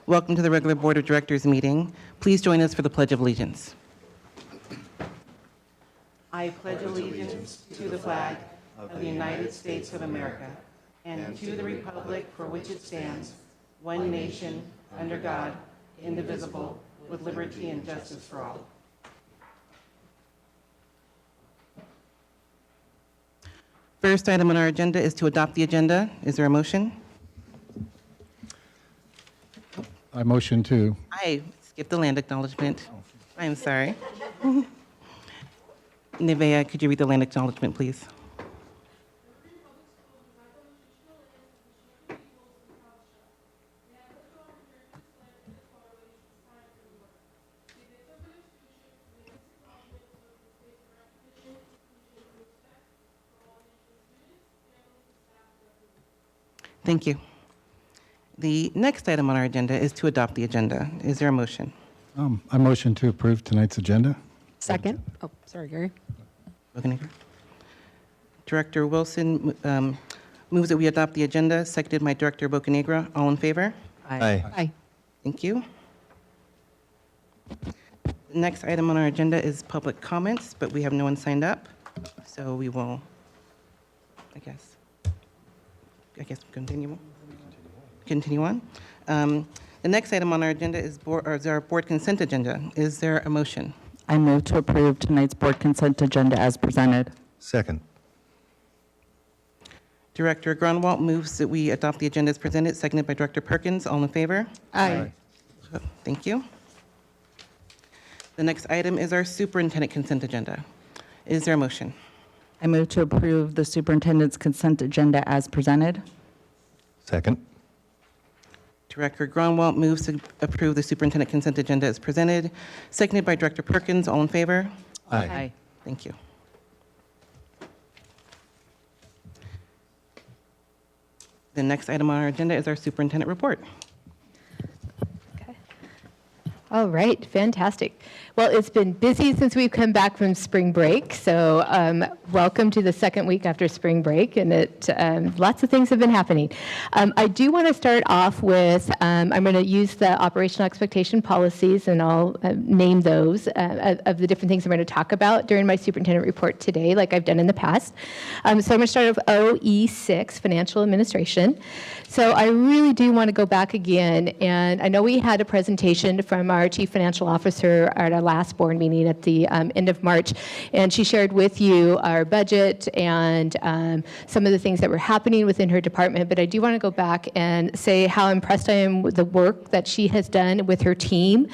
Welcome to the regular Board of Directors meeting. Please join us for the Pledge of Allegiance. I pledge allegiance to the flag of the United States of America and to the republic for which it stands, one nation, under God, indivisible, with liberty and justice for all. First item on our agenda is to adopt the agenda. Is there a motion? I motion to. I skipped the land acknowledgement. I'm sorry. Nevea, could you read the land acknowledgement, please? Thank you. The next item on our agenda is to adopt the agenda. Is there a motion? I motion to approve tonight's agenda. Second. Oh, sorry, Gary. Bocanegra. Director Wilson moves that we adopt the agenda, seconded by Director Bocanegra. All in favor? Aye. Aye. Thank you. The next item on our agenda is public comments, but we have no one signed up, so we will, I guess continue on. The next item on our agenda is our board consent agenda. Is there a motion? I move to approve tonight's board consent agenda as presented. Second. Director Grunwald moves that we adopt the agenda as presented, seconded by Director Perkins. All in favor? Aye. Thank you. The next item is our superintendent consent agenda. Is there a motion? I move to approve the superintendent's consent agenda as presented. Second. Director Grunwald moves to approve the superintendent consent agenda as presented, seconded by Director Perkins. All in favor? Aye. Thank you. The next item on our agenda is our superintendent report. All right, fantastic. Well, it's been busy since we've come back from spring break, so welcome to the second week after spring break, and lots of things have been happening. I do want to start off with, I'm going to use the operational expectation policies, and I'll name those of the different things I'm going to talk about during my superintendent report today, like I've done in the past. So I'm going to start with OE6, financial administration. So I really do want to go back again, and I know we had a presentation from our Chief Financial Officer at our last board meeting at the end of March, and she shared with you our budget and some of the things that were happening within her department, but I do want to go back and say how impressed I am with the work that she has done with her team.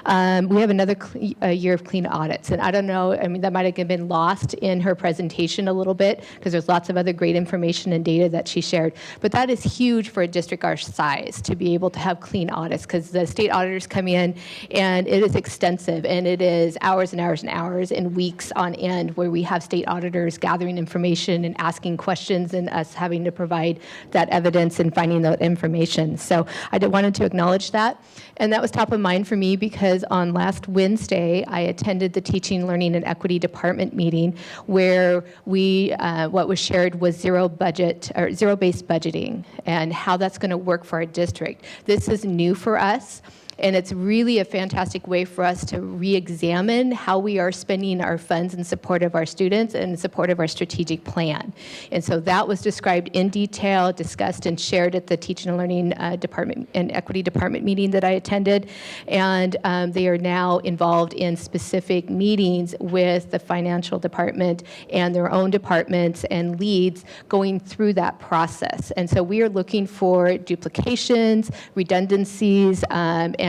We have another year of clean audits, and I don't know, I mean, that might have been lost in her presentation a little bit because there's lots of other great information and data that she shared, but that is huge for a district our size to be able to have clean audits because the state auditors come in and it is extensive, and it is hours and hours and hours and weeks on end where we have state auditors gathering information and asking questions and us having to provide that evidence and finding that information. So I wanted to acknowledge that. And that was top of mind for me because on last Wednesday, I attended the Teaching, Learning, and Equity Department meeting where what was shared was zero-based budgeting and how that's going to work for our district. This is new for us. And it's really a fantastic way for us to re-examine how we are spending our funds in support of our students and in support of our strategic plan. And so that was described in detail, discussed and shared at the Teaching and Learning Department and Equity Department meeting that I attended. And they are now involved in specific meetings with the financial department and their own departments and leads going through that process. And so we are looking for duplications, redundancies,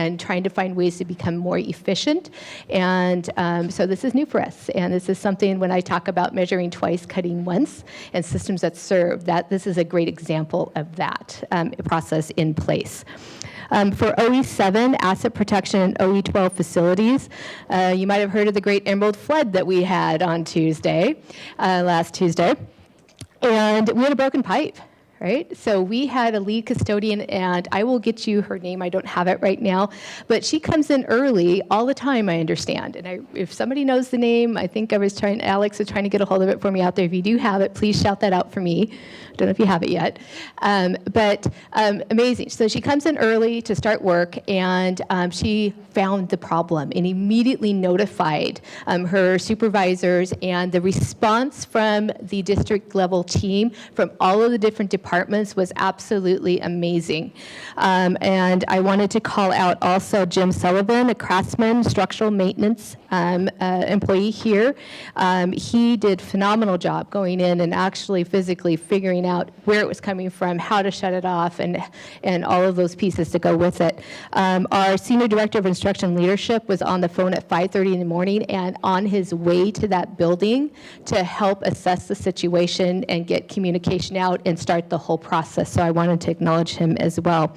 and trying to find ways to become more efficient. And so this is new for us. And this is something when I talk about measuring twice, cutting once, and systems that serve, that this is a great example of that process in place. For OE7, asset protection, and OE12 facilities, you might have heard of the great Emerald Flood that we had on Tuesday, last Tuesday. And we had a broken pipe. right? So we had a lead custodian, and I will get you her name. I don't have it right now, but she comes in early all the time, I understand. And if somebody knows the name, I think Alex was trying to get a hold of it for me out there. If you do have it, please shout that out for me. I don't know if you have it yet. But amazing. So she comes in early to start work, and she found the problem and immediately notified her supervisors, and the response from the district level team from all of the different departments was absolutely amazing. And I wanted to call out also Jim Sullivan, a craftsman, structural maintenance employee here. He did a phenomenal job going in and actually physically figuring out where it was coming from, how to shut it off, and all of those pieces to go with it. Our Senior Director of Instruction Leadership was on the phone at 5:30 in the morning and on his way to that building to help assess the situation and get communication out and start the whole process. So I wanted to acknowledge him as well.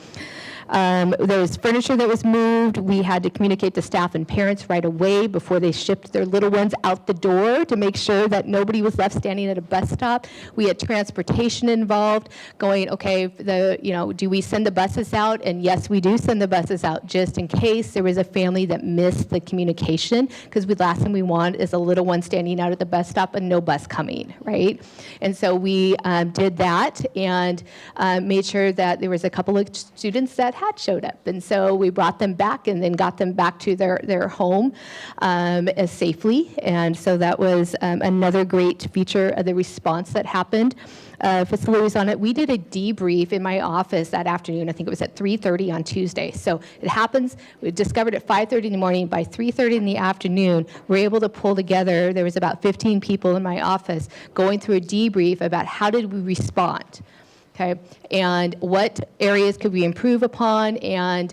There was furniture that was moved. We had to communicate to staff and parents right away before they shipped their little ones out the door to make sure that nobody was left standing at a bus stop. We had transportation involved, going, okay, do we send the buses out? And yes, we do send the buses out just in case there was a family that missed the communication, because the last thing we want is a little one standing out at the bus stop and no bus coming, right? And so we did that and made sure that there was a couple of students that had showed up. And so we brought them back and then got them back to their home as safely. And so that was another great feature of the response that happened. Facility was on it. We did a debrief in my office that afternoon. I think it was at 3:30 on Tuesday. So it happens, we discovered at 5:30 in the morning. By 3:30 in the afternoon, we're able to pull together, there was about 15 people in my office going through a debrief about how did we respond. Okay, and what areas could we improve upon? And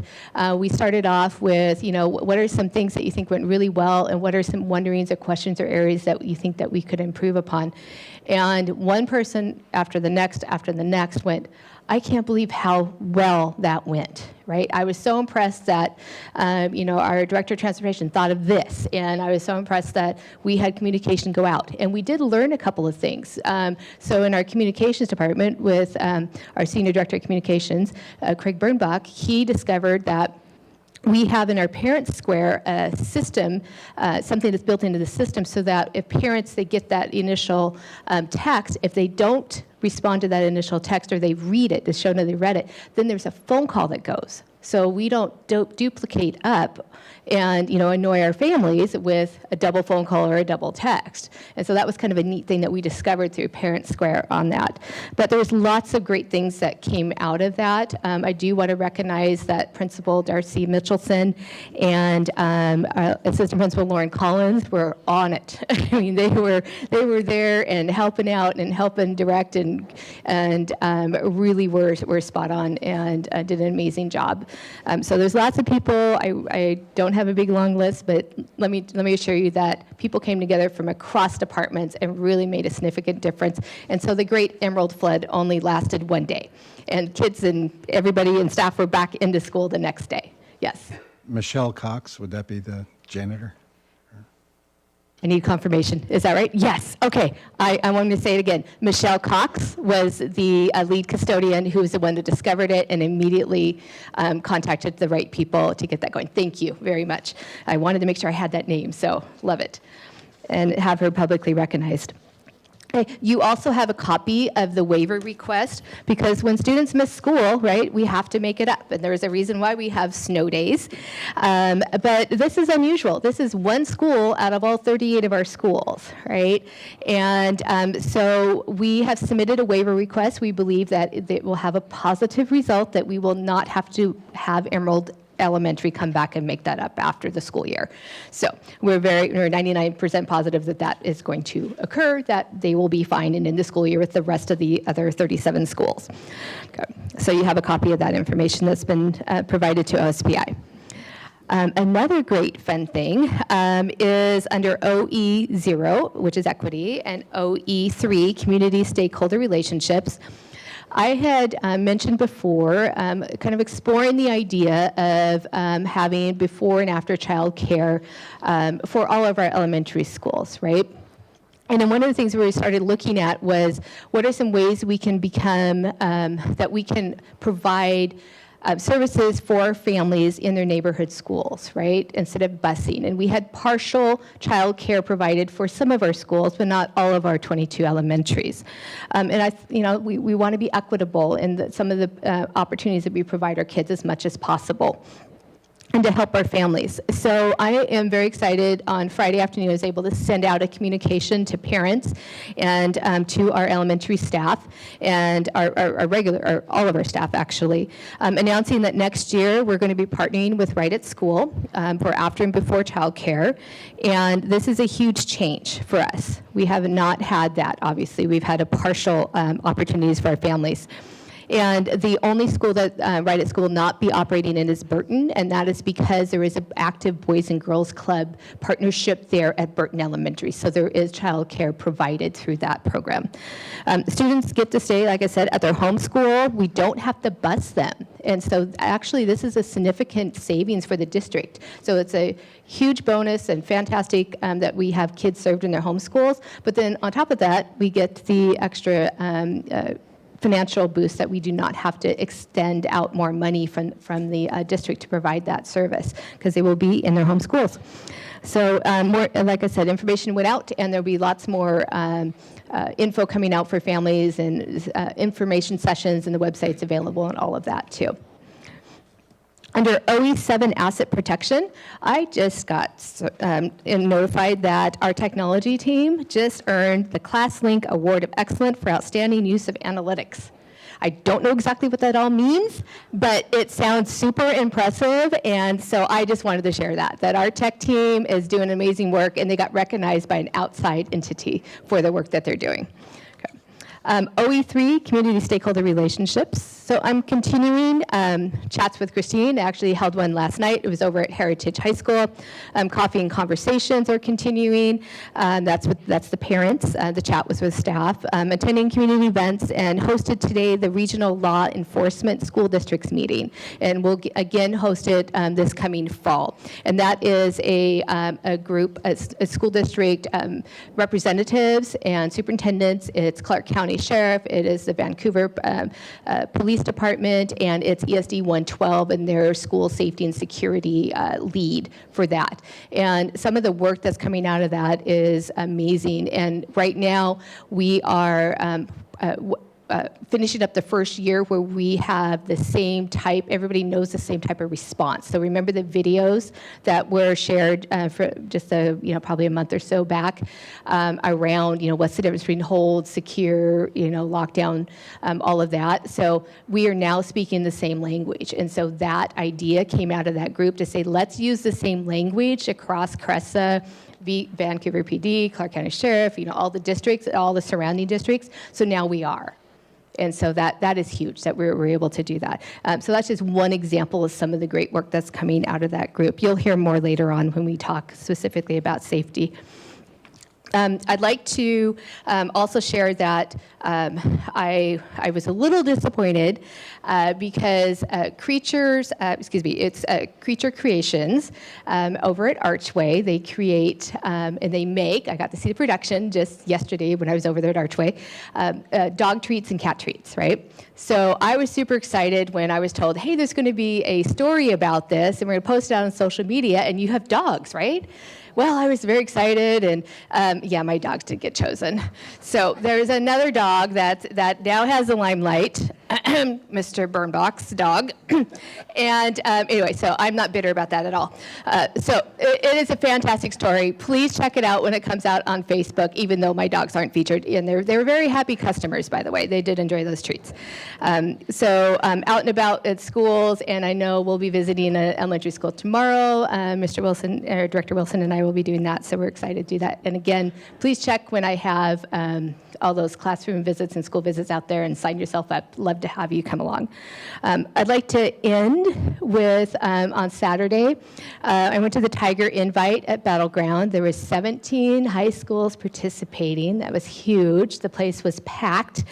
we started off with, what are some things that you think went really well, and what are some wonderings or questions or areas that you think that we could improve upon? And one person after the next went, I can't believe how well that went, right? I was so impressed that, our Director of Transportation thought of this, and I was so impressed that we had communication go out. And we did learn a couple of things. So in our communications department with our Senior Director of Communications, Craig Birnbach, he discovered that we have in our Parent Square a system, something that's built into the system so that if parents, they get that initial text, if they don't respond to that initial text or they read it to show that they read it, then there's a phone call that goes. So we don't duplicate up and annoy our families with a double phone call or a double text. And so that was kind of a neat thing that we discovered through Parent Square on that. But there's lots of great things that came out of that. I do want to recognize that Principal Darcy Mitchelson and our Assistant Principal Lauren Collins were on it. I mean, they were there and helping out and helping direct and really were spot on and did an amazing job. So there's lots of people. I don't have a big long list, but let me assure you that people came together from across departments and really made a significant difference. And so the Great Emerald Flood only lasted one day, and kids and everybody and staff were back into school the next day. Yes. Michelle Cox, would that be the janitor? I need confirmation. Is that right? Yes. Okay. I wanted to say it again. Michelle Cox was the lead custodian who was the one that discovered it and immediately contacted the right people to get that going. Thank you very much. I wanted to make sure I had that name, so love it. And have her publicly recognized. Okay. You also have a copy of the waiver request, because when students miss school, right, we have to make it up. And there's a reason why we have snow days. But this is unusual. This is one school out of all 38 of our schools, right? And so we have submitted a waiver request. We believe that it will have a positive result, that we will not have to have Emerald Elementary come back and make that up after the school year. So we're 99% positive that that is going to occur, that they will be fine and in the school year with the rest of the other 37 schools. Okay. So you have a copy of that information that's been provided to OSPI. Another great fun thing is under OE0, which is equity, and OE3, community stakeholder relationships. I had mentioned before kind of exploring the idea of having before and after child care for all of our elementary schools, right? And then one of the things we started looking at was what are some ways we can become, that we can provide services for families in their neighborhood schools, right, instead of busing. And we had partial childcare provided for some of our schools, but not all of our 22 elementaries. And we want to be equitable in some of the opportunities that we provide our kids as much as possible, and to help our families. So I am very excited. On Friday afternoon, I was able to send out a communication to parents and to our elementary staff and all of our staff actually, announcing that next year we're going to be partnering with Right at School for after and before childcare. And this is a huge change for us. We have not had that, obviously. We've had a partial opportunities for our families. And the only school that Right at School will not be operating in is Burton, and that is because there is an active Boys and Girls Club partnership there at Burton Elementary. So there is childcare provided through that program. Students get to stay, like I said, at their home school. We don't have to bus them. And so actually this is a significant savings for the district. So it's a huge bonus and fantastic that we have kids served in their home schools. But then on top of that, we get the extra financial boost that we do not have to extend out more money from the district to provide that service, because they will be in their home schools. So more, like I said, information went out, and there'll be lots more info coming out for families, and information sessions, and the website's available and all of that too. Under OE7 asset protection, I just got notified that our technology team just earned the ClassLink Award of Excellence for outstanding use of analytics. I don't know exactly what that all means, but it sounds super impressive, and so I just wanted to share that our tech team is doing amazing work, and they got recognized by an outside entity for the work that they're doing. OE3, community stakeholder relationships. So I'm continuing chats with Christine. I actually held one last night. It was over at Heritage High School. Coffee and conversations are continuing. That's the parents. The chat was with staff. Attending community events, and hosted today the Regional Law Enforcement School Districts meeting. And we'll again host it this coming fall. And that is a group, a school district representatives and superintendents. It's Clark County Sheriff, it is the Vancouver Police Department, and it's ESD 112 and their school safety and security lead for that. And some of the work that's coming out of that is amazing. And right now we are finishing up the first year where we have the same type, everybody knows the same type of response. So remember the videos that were shared for just probably a month or so back around, what's the difference between hold, secure, lockdown, all of that. So we are now speaking the same language. And so that idea came out of that group to say, let's use the same language across CRESA, Vancouver PD, Clark County Sheriff, all the districts, all the surrounding districts. So now we are. And so that is huge that we're able to do that. So that's just one example of some of the great work that's coming out of that group. You'll hear more later on when we talk specifically about safety. I'd like to also share that I was a little disappointed because it's Creature Creations over at Archway. They create and they make, I got to see the production just yesterday when I was over there at Archway, dog treats and cat treats, right? So I was super excited when I was told, hey, there's going to be a story about this, and we're going to post it out on social media, and you have dogs, right? Well, I was very excited, and my dogs did get chosen. So there's another dog that now has the limelight, Mr. Burnbach's dog. And anyway, so I'm not bitter about that at all. So it is a fantastic story. Please check it out when it comes out on Facebook, even though my dogs aren't featured. And they were very happy customers, by the way. They did enjoy those treats. So out and about at schools, and I know we'll be visiting an elementary school tomorrow. Mr. Wilson, or Director Wilson, and I will be doing that, so we're excited to do that. And again, please check when I have all those classroom visits and school visits out there, and sign yourself up. Love to have you come along. I'd like to end with, on Saturday, I went to the Tiger Invite at Battleground. There were 17 high schools participating. That was huge. The place was packed.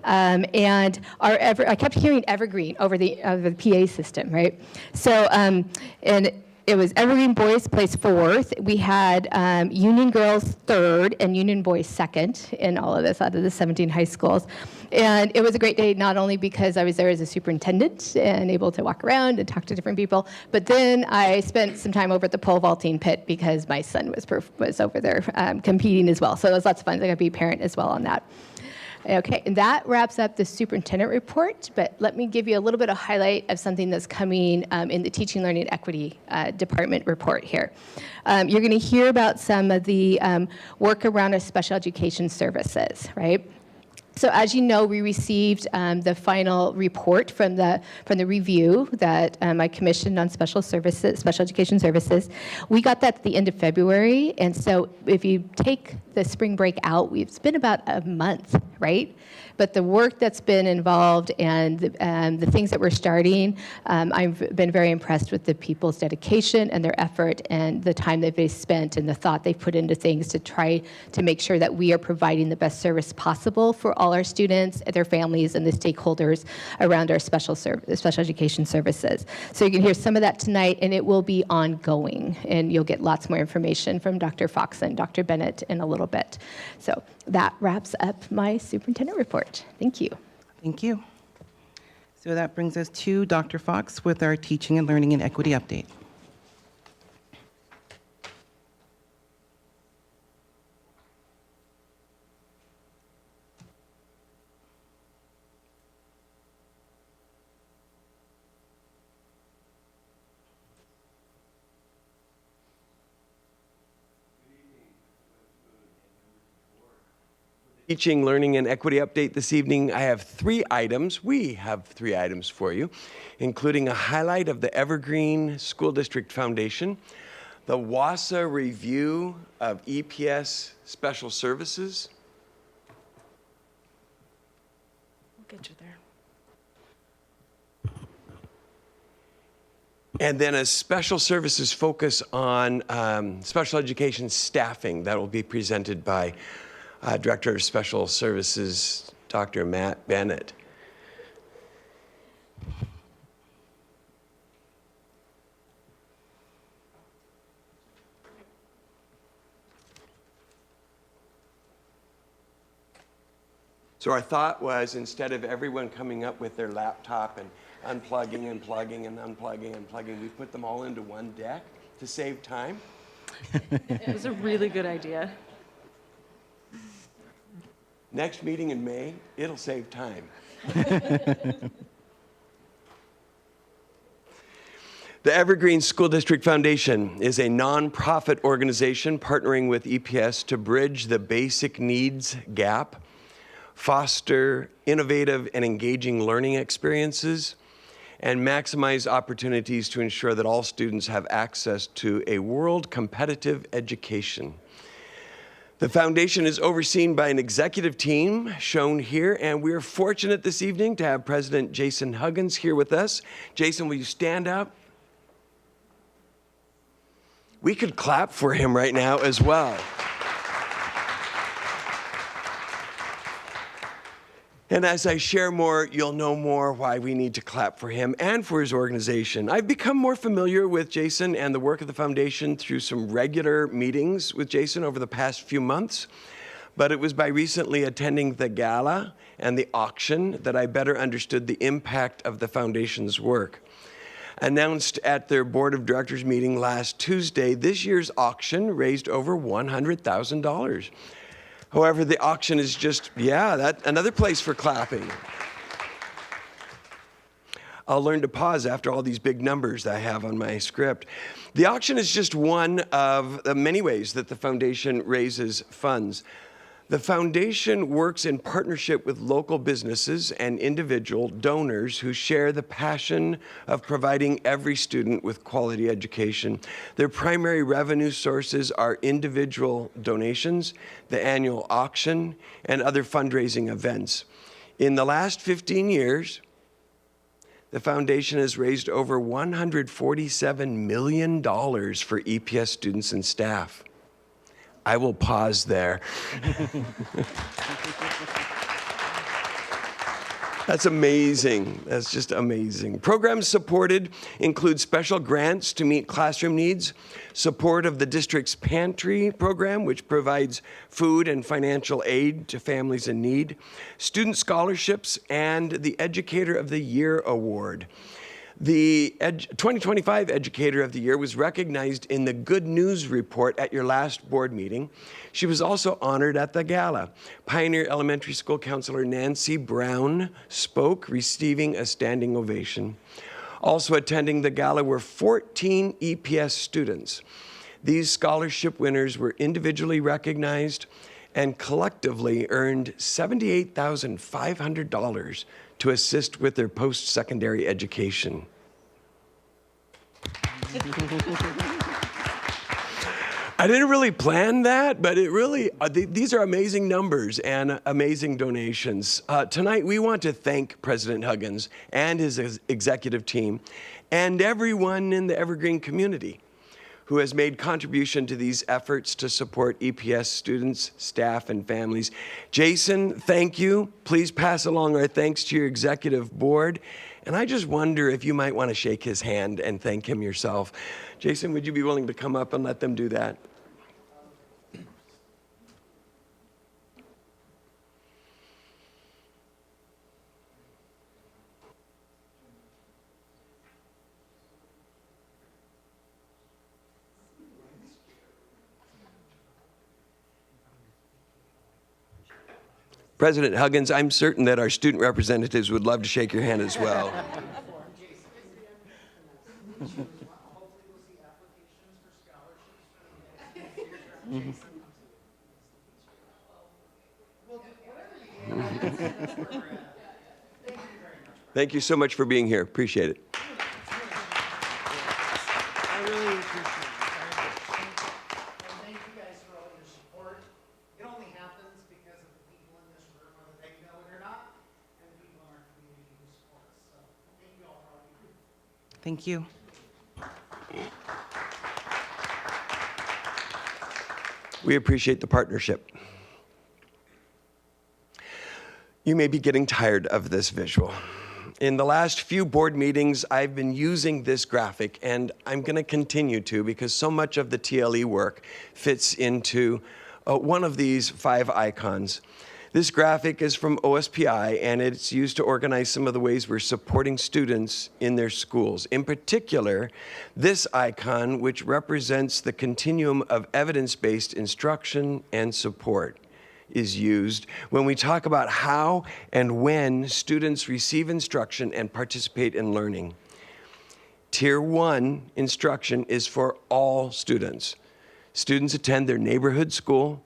And I kept hearing Evergreen over the PA system, right? So, and it was Evergreen boys placed fourth. We had Union girls third and Union boys second in all of this out of the 17 high schools. And it was a great day, not only because I was there as a superintendent and able to walk around and talk to different people, but then I spent some time over at the pole vaulting pit because my son was over there competing as well. So it was lots of fun. I got to be a parent as well on that. Okay, and that wraps up the superintendent report, but let me give you a little bit of highlight of something that's coming in the Teaching, Learning, Equity Department report here. You're going to hear about some of the work around our special education services, right? So as you know, we received the final report from the review that I commissioned on special education services. We got that at the end of February, and so if you take the spring break out, it's been about a month, right? But the work that's been involved and the things that we're starting, I've been very impressed with the people's dedication and their effort and the time that they've spent and the thought they've put into things to try to make sure that we are providing the best service possible for all our students, their families, and the stakeholders around our special education services. So you can hear some of that tonight, and it will be ongoing, and you'll get lots more information from Dr. Fox and Dr. Bennett in a little bit. So that wraps up my superintendent report. Thank you. Thank you. So that brings us to Dr. Fox with our Teaching and Learning and Equity update. Teaching, Learning, and Equity update this evening. I have three items. We have three items for you, including a highlight of the Evergreen School District Foundation, the WASA review of EPS special services. We'll get you there. And then a special services focus on special education staffing that will be presented by Director of Special Services, Dr. Matt Bennett. So our thought was, instead of everyone coming up with their laptop and unplugging and plugging and unplugging and plugging, we put them all into one deck to save time. It was a really good idea. Next meeting in May, it'll save time. The Evergreen School District Foundation is a nonprofit organization partnering with EPS to bridge the basic needs gap, foster innovative and engaging learning experiences, and maximize opportunities to ensure that all students have access to a world competitive education. The foundation is overseen by an executive team shown here, and we're fortunate this evening to have President Jason Huggins here with us. Jason, will you stand up? We could clap for him right now as well. And as I share more, you'll know more why we need to clap for him and for his organization. I've become more familiar with Jason and the work of the foundation through some regular meetings with Jason over the past few months. But it was by recently attending the gala and the auction that I better understood the impact of the foundation's work. Announced at their board of directors meeting last Tuesday, this year's auction raised over $100,000. However, the auction is just, another place for clapping. I'll learn to pause after all these big numbers that I have on my script. The auction is just one of the many ways that the foundation raises funds. The foundation works in partnership with local businesses and individual donors who share the passion of providing every student with quality education. Their primary revenue sources are individual donations, the annual auction, and other fundraising events. In the last 15 years, the foundation has raised over $147 million for EPS students and staff. I will pause there. That's amazing. That's just amazing. Programs supported include special grants to meet classroom needs, support of the district's pantry program, which provides food and financial aid to families in need, student scholarships, and the Educator of the Year Award. The 2025 Educator of the Year was recognized in the Good News Report at your last board meeting. She was also honored at the gala. Pioneer Elementary School Counselor Nancy Brown spoke, receiving a standing ovation. Also attending the gala were 14 EPS students. These scholarship winners were individually recognized and collectively earned $78,500 to assist with their post-secondary education. I didn't really plan that, but it really, these are amazing numbers and amazing donations. Tonight, we want to thank President Huggins and his executive team and everyone in the Evergreen community who has made contribution to these efforts to support EPS students, staff, and families. Jason, thank you. Please pass along our thanks to your executive board. And I just wonder if you might want to shake his hand and thank him yourself. Jason, would you be willing to come up and let them do that? President Huggins, I'm certain that our student representatives would love to shake your hand as well. Thank you so much for being here. Appreciate it. I really appreciate it. Thank you guys for all your support. It only happens because of the people in this room, whether they know it or not, and the people in our community who support us. So thank you all for all you do. Thank you. We appreciate the partnership. You may be getting tired of this visual. In the last few board meetings, I've been using this graphic, and I'm going to continue to because so much of the TLE work fits into one of these 5 icons. This graphic is from OSPI, and it's used to organize some of the ways we're supporting students in their schools. In particular, this icon, which represents the continuum of evidence-based instruction and support, is used when we talk about how and when students receive instruction and participate in learning. Tier 1 instruction is for all students. Students attend their neighborhood school,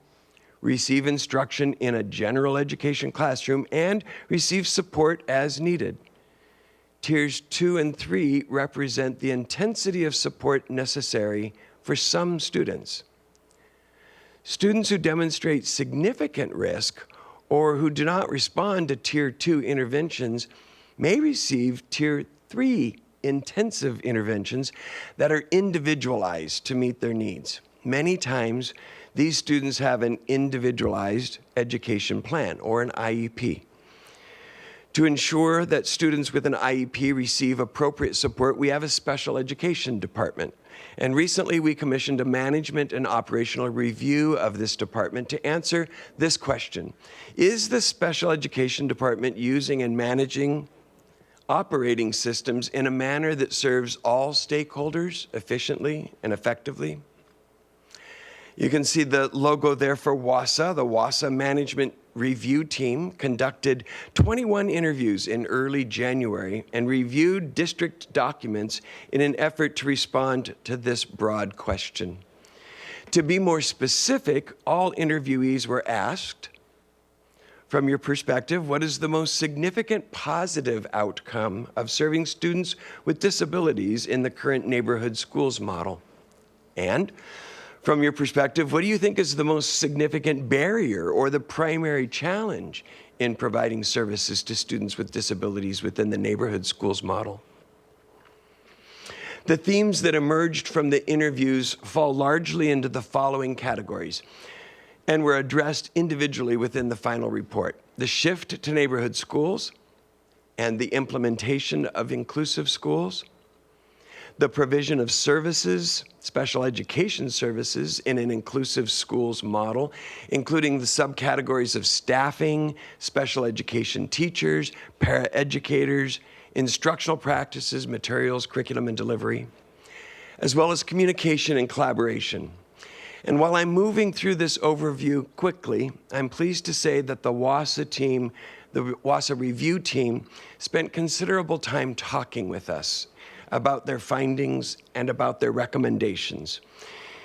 receive instruction in a general education classroom, and receive support as needed. Tiers 2 and 3 represent the intensity of support necessary for some students. Students who demonstrate significant risk or who do not respond to Tier 2 interventions may receive Tier 3 intensive interventions that are individualized to meet their needs. Many times, these students have an individualized education plan or an IEP. To ensure that students with an IEP receive appropriate support, we have a special education department. And recently, we commissioned a management and operational review of this department to answer this question. Is the special education department using and managing operating systems in a manner that serves all stakeholders efficiently and effectively? You can see the logo there for WASA. The WASA Management Review Team conducted 21 interviews in early January and reviewed district documents in an effort to respond to this broad question. To be more specific, all interviewees were asked, from your perspective, what is the most significant positive outcome of serving students with disabilities in the current neighborhood schools model? And from your perspective, what do you think is the most significant barrier or the primary challenge in providing services to students with disabilities within the neighborhood schools model? The themes that emerged from the interviews fall largely into the following categories and were addressed individually within the final report: the shift to neighborhood schools, and the implementation of inclusive schools, the provision of services, special education services in an inclusive schools model, including the subcategories of staffing, special education teachers, paraeducators, instructional practices, materials, curriculum, and delivery, as well as communication and collaboration. And while I'm moving through this overview quickly, I'm pleased to say that the WASA review team spent considerable time talking with us about their findings and about their recommendations.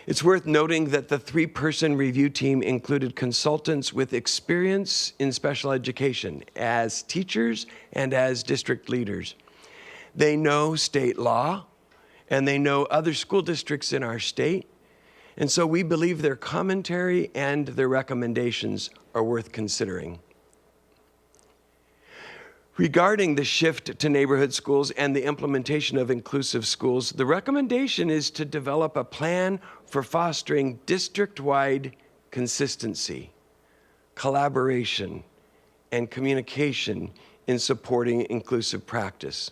It's worth noting that the 3-person review team included consultants with experience in special education as teachers and as district leaders. They know state law, and they know other school districts in our state, and so we believe their commentary and their recommendations are worth considering. Regarding the shift to neighborhood schools and the implementation of inclusive schools, the recommendation is to develop a plan for fostering district-wide consistency, collaboration, and communication in supporting inclusive practice.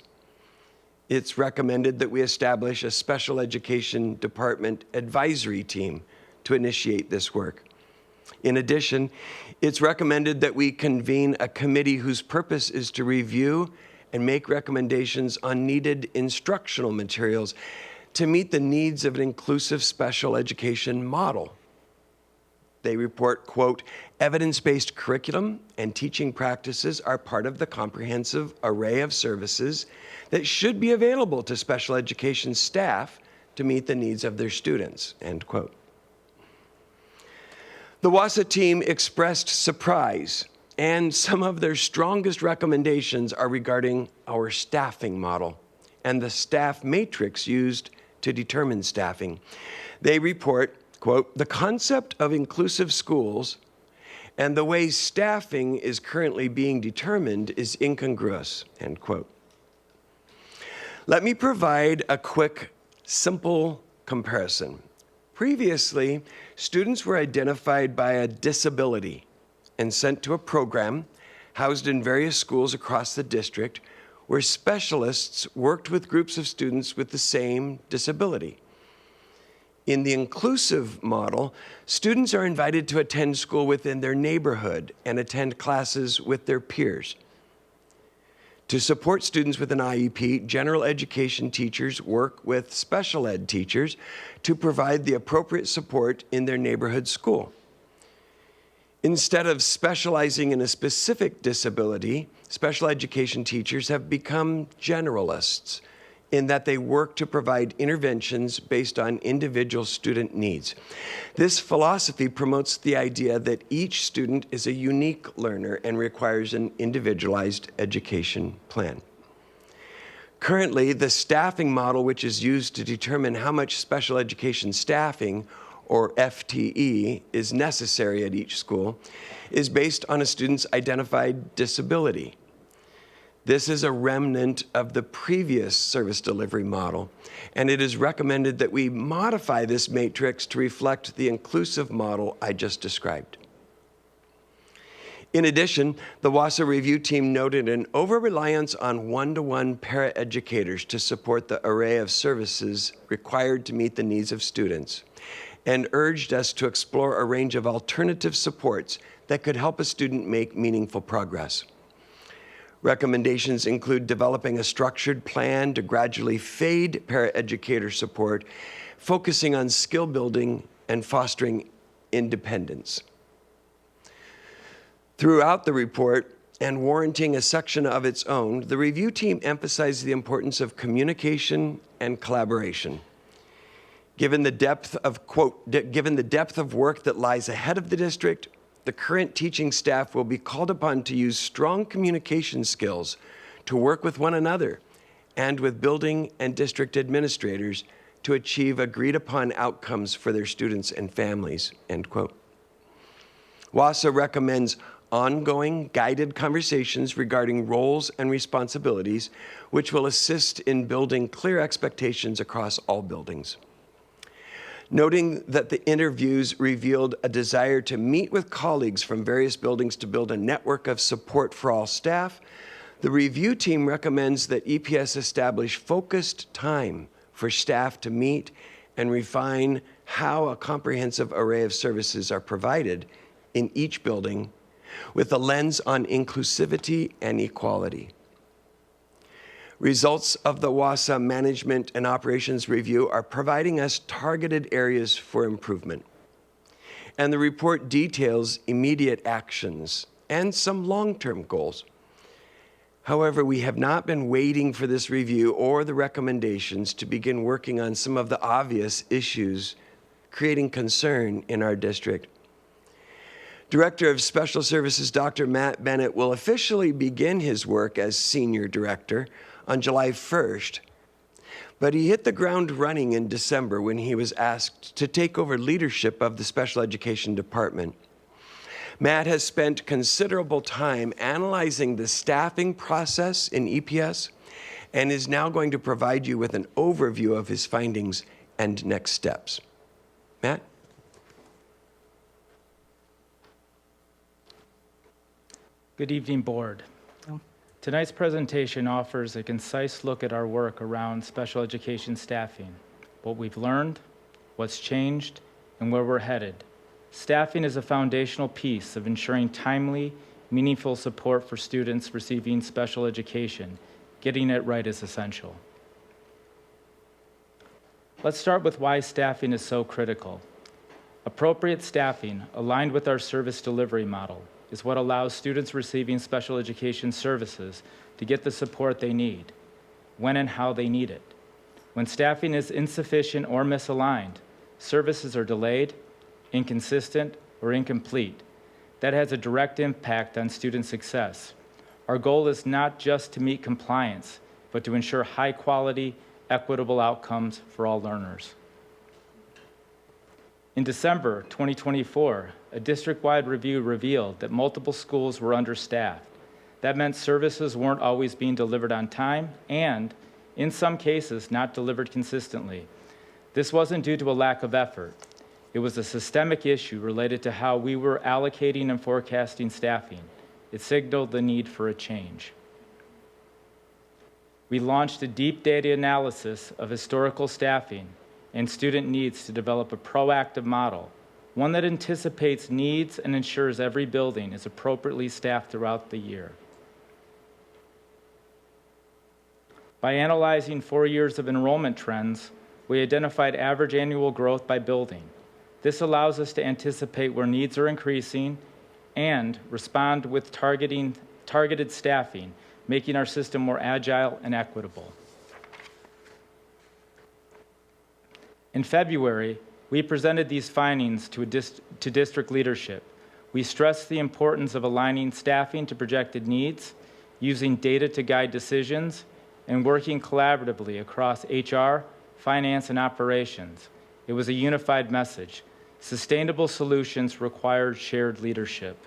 It's recommended that we establish a special education department advisory team to initiate this work. In addition, it's recommended that we convene a committee whose purpose is to review and make recommendations on needed instructional materials to meet the needs of an inclusive special education model. They report, quote, evidence-based curriculum and teaching practices are part of the comprehensive array of services that should be available to special education staff to meet the needs of their students, end quote. The WASA team expressed surprise, and some of their strongest recommendations are regarding our staffing model and the staff matrix used to determine staffing. They report, quote, the concept of inclusive schools and the way staffing is currently being determined is incongruous, end quote. Let me provide a quick, simple comparison. Previously, students were identified by a disability and sent to a program housed in various schools across the district where specialists worked with groups of students with the same disability. In the inclusive model, students are invited to attend school within their neighborhood and attend classes with their peers. To support students with an IEP, general education teachers work with special ed teachers to provide the appropriate support in their neighborhood school. Instead of specializing in a specific disability, special education teachers have become generalists in that they work to provide interventions based on individual student needs. This philosophy promotes the idea that each student is a unique learner and requires an individualized education plan. Currently, the staffing model, which is used to determine how much special education staffing, or FTE, is necessary at each school, is based on a student's identified disability. This is a remnant of the previous service delivery model, and it is recommended that we modify this matrix to reflect the inclusive model I just described. In addition, the WASA review team noted an over-reliance on one-to-one paraeducators to support the array of services required to meet the needs of students, and urged us to explore a range of alternative supports that could help a student make meaningful progress. Recommendations include developing a structured plan to gradually fade paraeducator support, focusing on skill building and fostering independence. Throughout the report, and warranting a section of its own, the review team emphasized the importance of communication and collaboration. Given the depth of, quote, given the depth of work that lies ahead of the district, the current teaching staff will be called upon to use strong communication skills to work with one another and with building and district administrators to achieve agreed upon outcomes for their students and families, end quote. WASA recommends ongoing guided conversations regarding roles and responsibilities, which will assist in building clear expectations across all buildings. Noting that the interviews revealed a desire to meet with colleagues from various buildings to build a network of support for all staff, The review team recommends that EPS establish focused time for staff to meet and refine how a comprehensive array of services are provided in each building with a lens on inclusivity and equality. Results of the WASA Management and Operations Review are providing us targeted areas for improvement. And the report details immediate actions and some long-term goals. However, we have not been waiting for this review or the recommendations to begin working on some of the obvious issues creating concern in our district. Director of Special Services, Dr. Matt Bennett, will officially begin his work as Senior Director on July 1st, but he hit the ground running in December when he was asked to take over leadership of the Special Education Department. Matt has spent considerable time analyzing the staffing process in EPS and is now going to provide you with an overview of his findings and next steps. Matt? Good evening, Board. Tonight's presentation offers a concise look at our work around special education staffing, what we've learned, what's changed, and where we're headed. Staffing is a foundational piece of ensuring timely, meaningful support for students receiving special education. Getting it right is essential. Let's start with why staffing is so critical. Appropriate staffing, aligned with our service delivery model, is what allows students receiving special education services to get the support they need, when and how they need it. When staffing is insufficient or misaligned, services are delayed, inconsistent, or incomplete. That has a direct impact on student success. Our goal is not just to meet compliance, but to ensure high-quality, equitable outcomes for all learners. In December 2024, a district-wide review revealed that multiple schools were understaffed. That meant services weren't always being delivered on time and, in some cases, not delivered consistently. This wasn't due to a lack of effort. It was a systemic issue related to how we were allocating and forecasting staffing. It signaled the need for a change. We launched a deep data analysis of historical staffing and student needs to develop a proactive model, one that anticipates needs and ensures every building is appropriately staffed throughout the year. By analyzing 4 years of enrollment trends, we identified average annual growth by building. This allows us to anticipate where needs are increasing and respond with targeted staffing, making our system more agile and equitable. In February, we presented these findings to district leadership. We stressed the importance of aligning staffing to projected needs, using data to guide decisions, and working collaboratively across HR, finance, and operations. It was a unified message. Sustainable solutions required shared leadership.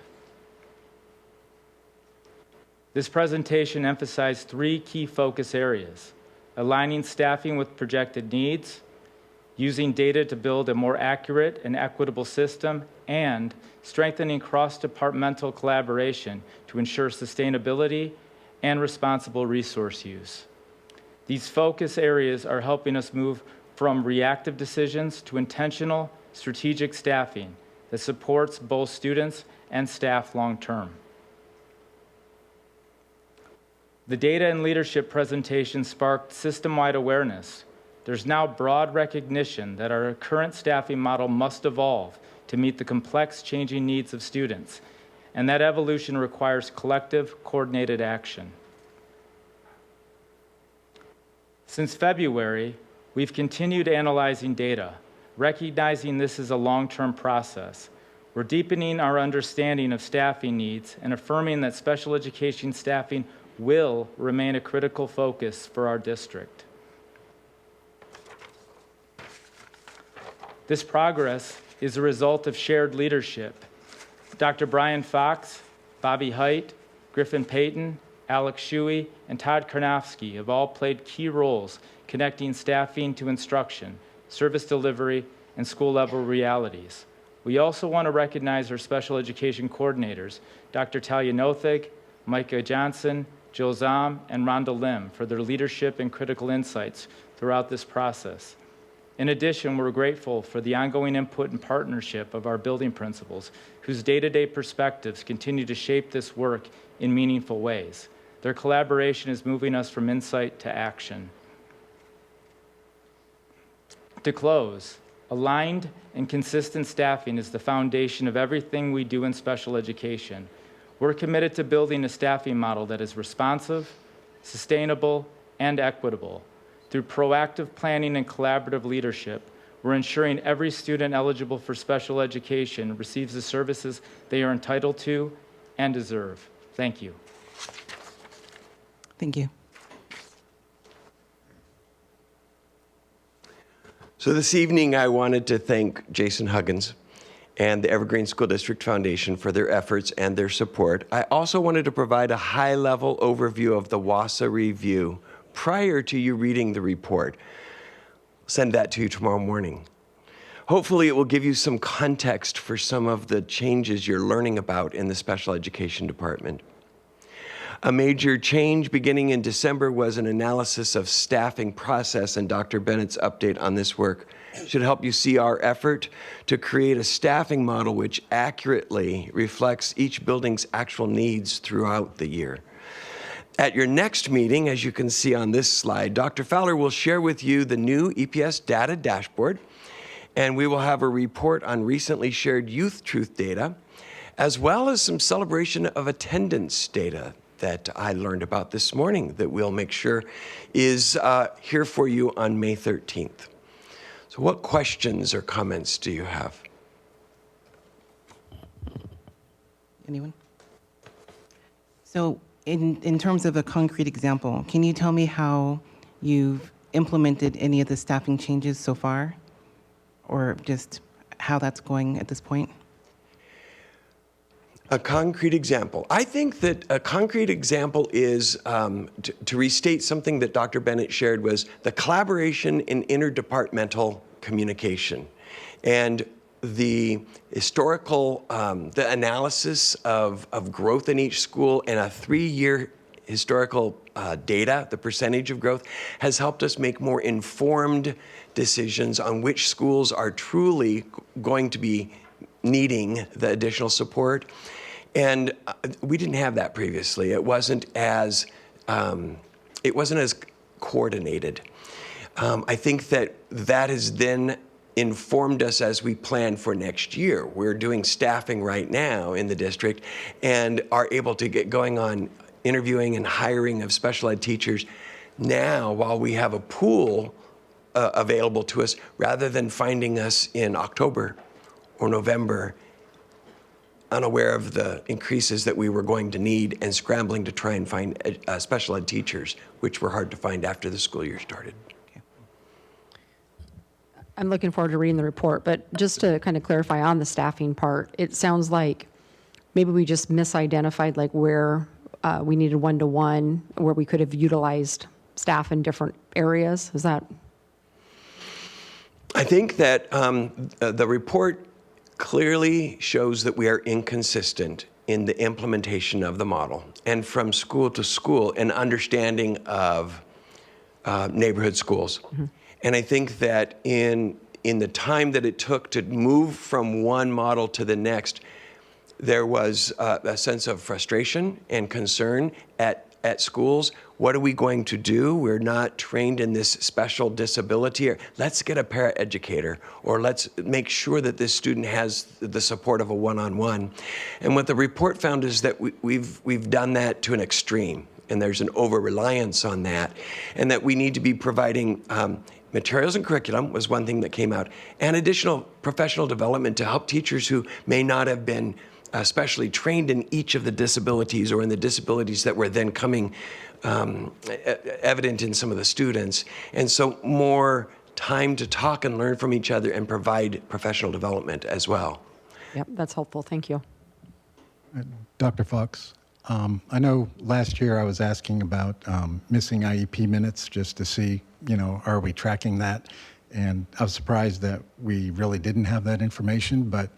This presentation emphasized 3 key focus areas: aligning staffing with projected needs, using data to build a more accurate and equitable system, and strengthening cross-departmental collaboration to ensure sustainability and responsible resource use. These focus areas are helping us move from reactive decisions to intentional, strategic staffing that supports both students and staff long-term. The data and leadership presentation sparked system-wide awareness. There's now broad recognition that our current staffing model must evolve to meet the complex changing needs of students, and that evolution requires collective, coordinated action. Since February, we've continued analyzing data, recognizing this is a long-term process. We're deepening our understanding of staffing needs and affirming that special education staffing will remain a critical focus for our district. This progress is a result of shared leadership. Dr. Brian Fox, Bobby Height, Griffin Payton, Alex Shuey, and Todd Karnofsky have all played key roles connecting staffing to instruction, service delivery, and school-level realities. We also want to recognize our special education coordinators, Dr. Talia Nothig, Micah Johnson, Jill Zom, and Rhonda Lim for their leadership and critical insights throughout this process. In addition, we're grateful for the ongoing input and partnership of our building principals, whose day-to-day perspectives continue to shape this work in meaningful ways. Their collaboration is moving us from insight to action. To close, aligned and consistent staffing is the foundation of everything we do in special education. We're committed to building a staffing model that is responsive, sustainable, and equitable. Through proactive planning and collaborative leadership, we're ensuring every student eligible for special education receives the services they are entitled to and deserve. Thank you. Thank you. So this evening, I wanted to thank Jason Huggins and the Evergreen School District Foundation for their efforts and their support. I also wanted to provide a high-level overview of the WASA review prior to you reading the report. Send that to you tomorrow morning. Hopefully, it will give you some context for some of the changes you're learning about in the special education department. A major change beginning in December was an analysis of staffing process, and Dr. Bennett's update on this work should help you see our effort to create a staffing model which accurately reflects each building's actual needs throughout the year. At your next meeting, as you can see on this slide, Dr. Fowler will share with you the new EPS data dashboard, and we will have a report on recently shared Youth Truth data, as well as some celebration of attendance data that I learned about this morning that we'll make sure is here for you on May 13th. So what questions or comments do you have? Anyone? So in terms of a concrete example, can you tell me how you've implemented any of the staffing changes so far? Or just how that's going at this point? A concrete example. I think that a concrete example is, to restate something that Dr. Bennett shared, was the collaboration in interdepartmental communication. And the historical, the analysis of growth in each school and a 3-year historical data, the percentage of growth, has helped us make more informed decisions on which schools are truly going to be needing the additional support. And we didn't have that previously. It wasn't as coordinated. I think that has then informed us as we plan for next year. We're doing staffing right now in the district and are able to get going on interviewing and hiring of special ed teachers now while we have a pool available to us, rather than finding us in October or November unaware of the increases that we were going to need and scrambling to try and find special ed teachers, which were hard to find after the school year started. I'm looking forward to reading the report, but just to kind of clarify on the staffing part, it sounds like maybe we just misidentified like where we needed one-to-one, where we could have utilized staff in different areas. Is that? I think that the report clearly shows that we are inconsistent in the implementation of the model, and from school to school, an understanding of neighborhood schools. Mm-hmm. And I think that in the time that it took to move from one model to the next, there was a sense of frustration and concern at schools. What are we going to do? We're not trained in this special disability. Or let's get a paraeducator, or let's make sure that this student has the support of a one-on-one. And what the report found is that we've done that to an extreme, and there's an over-reliance on that, and that we need to be providing materials and curriculum was one thing that came out, and additional professional development to help teachers who may not have been especially trained in each of the disabilities or in the disabilities that were then coming evident in some of the students. And so more time to talk and learn from each other and provide professional development as well. Yep, that's helpful. Thank you. Dr. Fox, I know last year I was asking about missing IEP minutes just to see, are we tracking that? And I was surprised that we really didn't have that information, but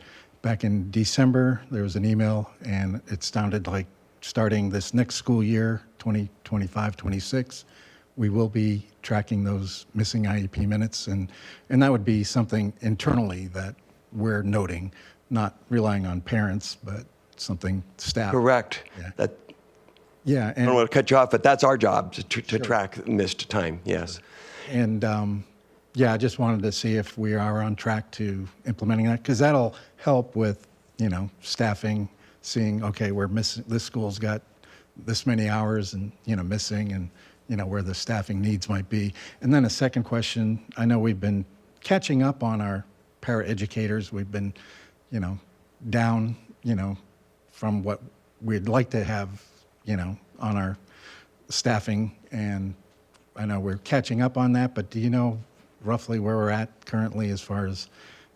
back in December, there was an email, and it sounded like starting this next school year, 2025, 26, we will be tracking those missing IEP minutes, and that would be something internally that we're noting, not relying on parents, but something staff. Correct. Yeah. That, Yeah, I don't and, want to cut you off, but that's our job to track missed time. Yes. and yeah, I just wanted to see if we are on track to implementing that, because that'll help with, staffing, seeing, okay, we're missing, this school's got this many hours and, missing, and, where the staffing needs might be. And then a second question, I know we've been catching up on our paraeducators. We've been, down, from what we'd like to have, on our staffing. And I know we're catching up on that, but do you know roughly where we're at currently as far as,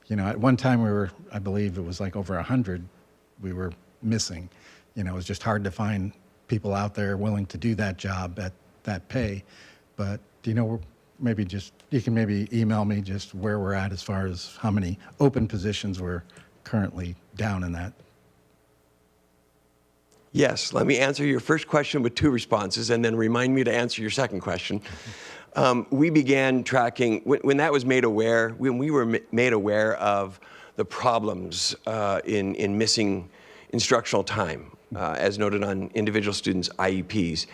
at one time we were, I believe it was like over 100 we were missing. It was just hard to find people out there willing to do that job at that pay. But do you know, maybe just, you can maybe email me just where we're at as far as how many open positions we're currently down in that. Yes, let me answer your first question with 2 responses and then remind me to answer your second question. We began tracking, when that was made aware, when we were made aware of the problems in missing instructional time, as noted on individual students' IEPs,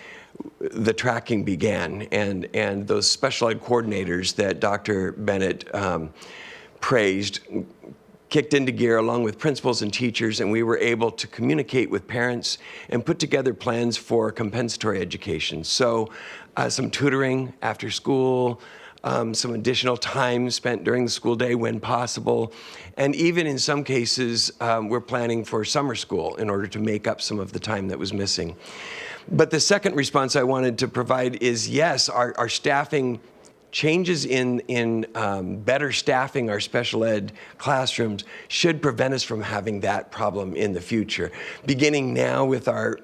the tracking began, and those special ed coordinators that Dr. Bennett praised kicked into gear along with principals and teachers, and we were able to communicate with parents and put together plans for compensatory education. So some tutoring after school, some additional time spent during the school day when possible, and even in some cases, we're planning for summer school in order to make up some of the time that was missing. But the second response I wanted to provide is, yes, our staffing changes in better staffing our special ed classrooms should prevent us from having that problem in the future. Beginning now with our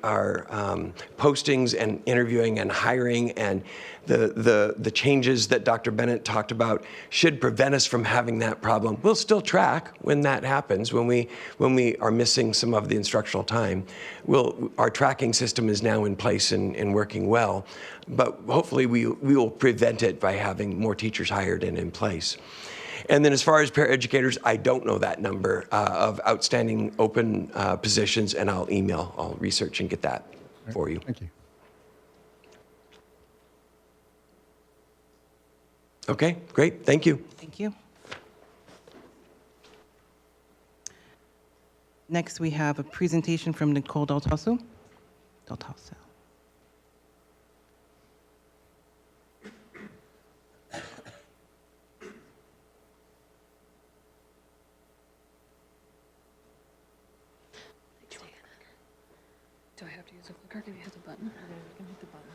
postings and interviewing and hiring, and the changes that Dr. Bennett talked about should prevent us from having that problem. We'll still track when that happens, when we are missing some of the instructional time. Our tracking system is now in place and working well, but hopefully we will prevent it by having more teachers hired and in place. And then as far as paraeducators, I don't know that number of outstanding open positions, and I'll research and get that for you. Thank you. Okay, great, thank you. Thank you. Next, we have a presentation from Nicole Deltoso. Do I have to use a clicker? Can you hit the button? I can hit the button.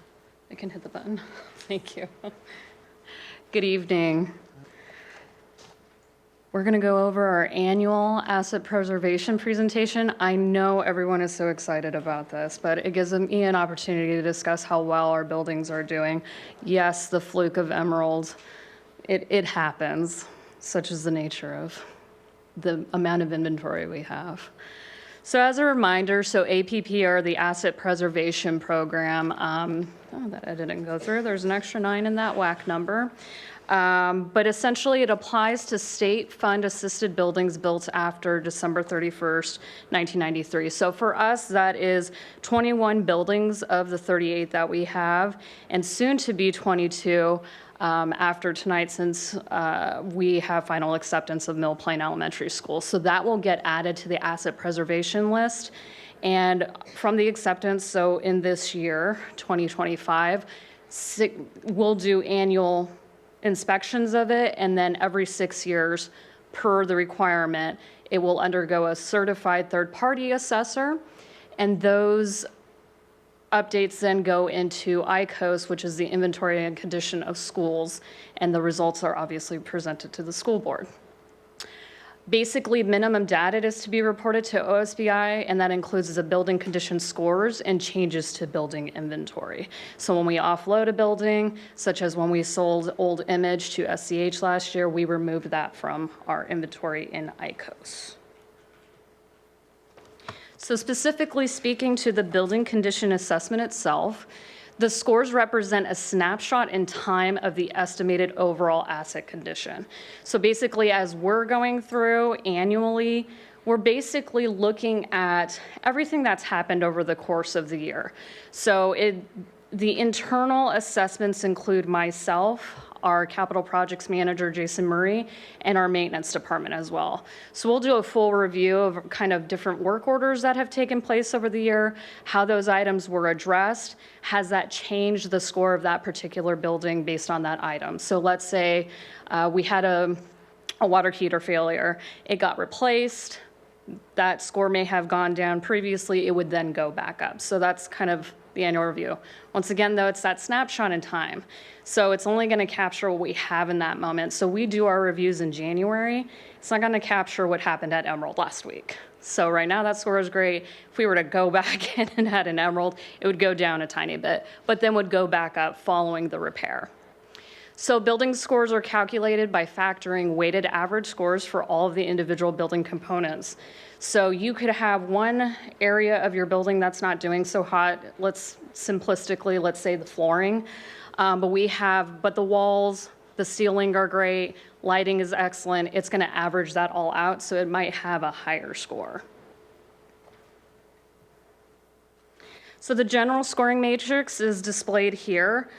I can hit the button. Thank you. Good evening. We're going to go over our annual asset preservation presentation. I know everyone is so excited about this, but it gives me an opportunity to discuss how well our buildings are doing. Yes, the fluke of Emerald, it happens, such is the nature of the amount of inventory we have. So as a reminder, APP, or the Asset Preservation Program, that I didn't go through. There's an extra 9 in that WAC number. But essentially, it applies to state fund-assisted buildings built after December 31st, 1993. So for us, that is 21 buildings of the 38 that we have, and soon to be 22 after tonight, since we have final acceptance of Mill Plain Elementary School. So that will get added to the asset preservation list. And from the acceptance, so in this year, 2025, we'll do annual inspections of it, and then every 6 years, per the requirement, it will undergo a certified third-party assessor, and those updates then go into ICOS, which is the Inventory and Condition of Schools, and the results are obviously presented to the school board. Basically, minimum data is to be reported to OSBI, and that includes the building condition scores and changes to building inventory. So when we offload a building, such as when we sold Old Image to SCH last year, we removed that from our inventory in ICOS. So specifically speaking to the building condition assessment itself, The scores represent a snapshot in time of the estimated overall asset condition. So basically, as we're going through annually, we're basically looking at everything that's happened over the course of the year. So the internal assessments include myself, our capital projects manager, Jason Murray, and our maintenance department as well. So we'll do a full review of kind of different work orders that have taken place over the year, how those items were addressed, has that changed the score of that particular building based on that item. So let's say we had a water heater failure, it got replaced, that score may have gone down previously, it would then go back up. So that's kind of the annual review. Once again, though, it's that snapshot in time. So it's only going to capture what we have in that moment. So we do our reviews in January. It's not going to capture what happened at Emerald last week. So right now that score is great. If we were to go back in and add an Emerald, it would go down a tiny bit, but then would go back up following the repair. So building scores are calculated by factoring weighted average scores for all of the individual building components. So you could have one area of your building that's not doing so hot. Let's say the flooring, but the walls, the ceiling are great, lighting is excellent. It's going to average that all out, so it might have a higher score. So the general scoring matrix is displayed here.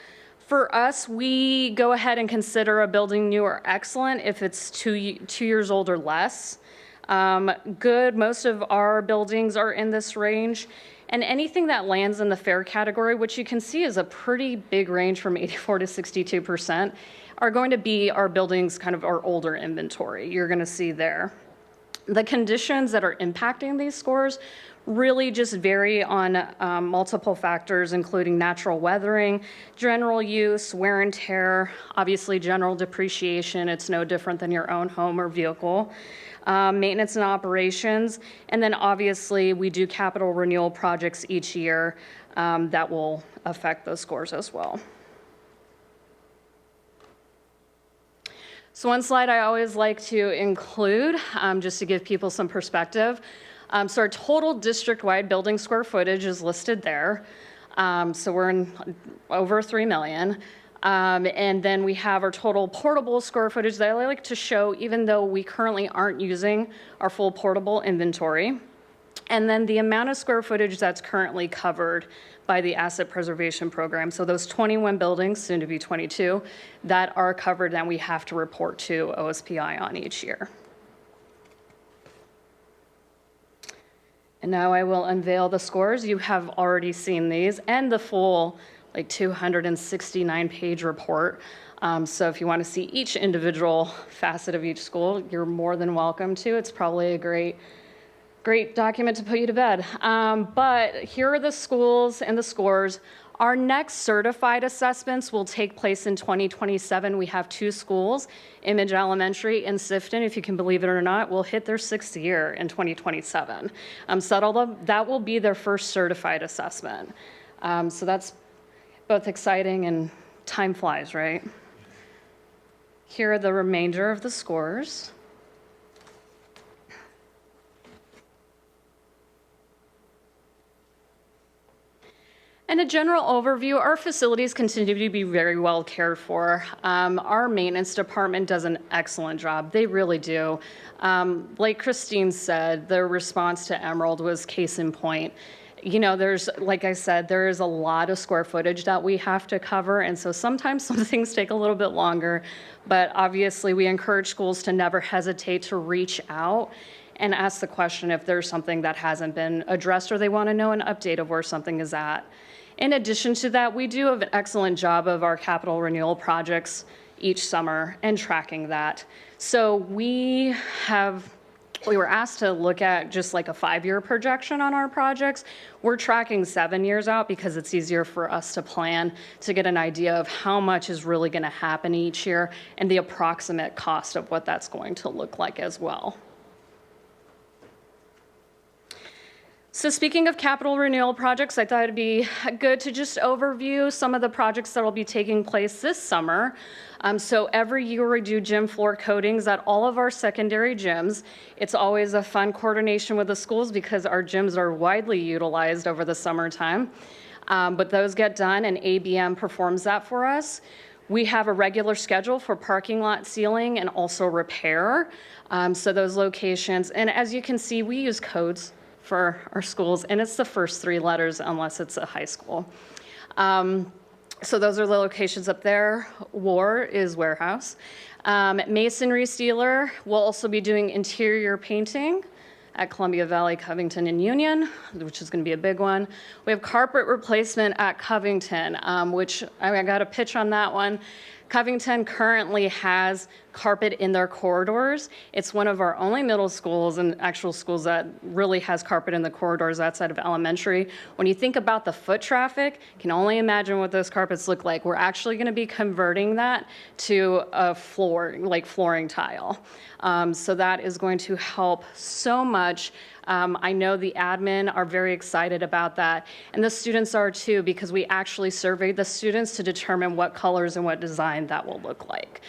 For us, we go ahead and consider a building new or excellent if it's 2 years old or less. Good, most of our buildings are in this range. And anything that lands in the fair category, which you can see is a pretty big range from 84 to 62%, are going to be our buildings, kind of our older inventory. You're going to see there. The conditions that are impacting these scores really just vary on multiple factors, including natural weathering, general use, wear and tear, obviously general depreciation. It's no different than your own home or vehicle. Maintenance and operations, and then obviously we do capital renewal projects each year that will affect those scores as well. So one slide I always like to include, just to give people some perspective. So our total district-wide building square footage is listed there. So we're in over 3 million. And then we have our total portable square footage that I like to show, even though we currently aren't using our full portable inventory. And then the amount of square footage that's currently covered by the asset preservation program. So those 21 buildings, soon to be 22, that are covered and we have to report to OSPI on each year. And now I will unveil the scores. You have already seen these and the full 269-page report. So if you want to see each individual facet of each school, you're more than welcome to. It's probably a great document to put you to bed. But here are the schools and the scores. Our next certified assessments will take place in 2027. We have 2 schools, Image Elementary and Sifton, if you can believe it or not, will hit their 6th year in 2027. So that will be their first certified assessment. So that's both exciting and time flies, right? Here are the remainder of the scores. And a general overview, our facilities continue to be very well cared for. Our maintenance department does an excellent job. They really do. Like Christine said, their response to Emerald was case in point. You know, like I said, there is a lot of square footage that we have to cover, and so sometimes some things take a little bit longer, but obviously we encourage schools to never hesitate to reach out and ask the question if there's something that hasn't been addressed or they want to know an update of where something is at. In addition to that, we do have an excellent job of our capital renewal projects each summer and tracking that. So we were asked to look at just like a 5-year projection on our projects. We're tracking 7 years out because it's easier for us to plan to get an idea of how much is really going to happen each year and the approximate cost of what that's going to look like as well. So speaking of capital renewal projects, I thought it'd be good to just overview some of the projects that will be taking place this summer. So every year we do gym floor coatings at all of our secondary gyms. It's always a fun coordination with the schools because our gyms are widely utilized over the summertime. But those get done, and ABM performs that for us. We have a regular schedule for parking lot sealing and also repair. So those locations, and as you can see, we use codes for our schools, and it's the first 3 letters unless it's a high school. So those are the locations up there. War is warehouse. Masonry Steeler will also be doing interior painting at Columbia Valley, Covington, and Union, which is going to be a big one. We have carpet replacement at Covington, which I got a pitch on that one. Covington currently has carpet in their corridors. It's one of our only middle schools and actual schools that really has carpet in the corridors outside of elementary. When you think about the foot traffic, you can only imagine what those carpets look like. We're actually going to be converting that to a floor, like flooring tile. So that is going to help so much. I know the admin are very excited about that, and the students are too, because we actually surveyed the students to determine what colors and what design that will look like.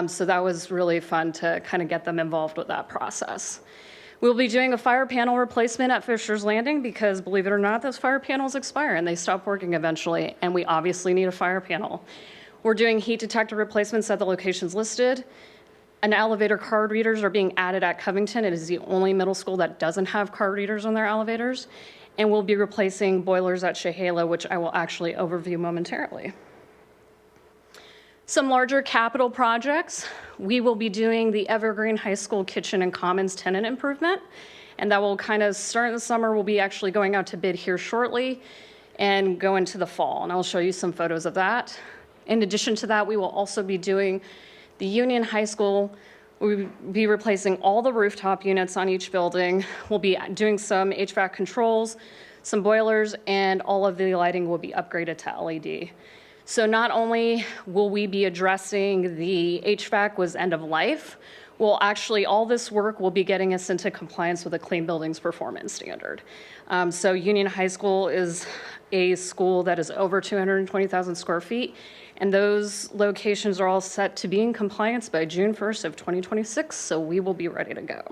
So that was really fun to kind of get them involved with that process. We'll be doing a fire panel replacement at Fisher's Landing because, believe it or not, those fire panels expire and they stop working eventually, and we obviously need a fire panel. We're doing heat detector replacements at the locations listed. And elevator card readers are being added at Covington. It is the only middle school that doesn't have card readers on their elevators. And we'll be replacing boilers at Chehala, which I will actually overview momentarily. Some larger capital projects. We will be doing the Evergreen High School Kitchen and Commons tenant improvement. And that will kind of start in the summer. We'll be actually going out to bid here shortly and go into the fall. And I'll show you some photos of that. In addition to that, we will also be doing the Union High School. We'll be replacing all the rooftop units on each building. We'll be doing some HVAC controls, some boilers, and all of the lighting will be upgraded to LED. So not only will we be addressing the HVAC was end of life, well, actually all this work will be getting us into compliance with the Clean Buildings Performance Standard. So Union High School is a school that is over 220,000 square feet, and those locations are all set to be in compliance by June 1st of 2026, so we will be ready to go.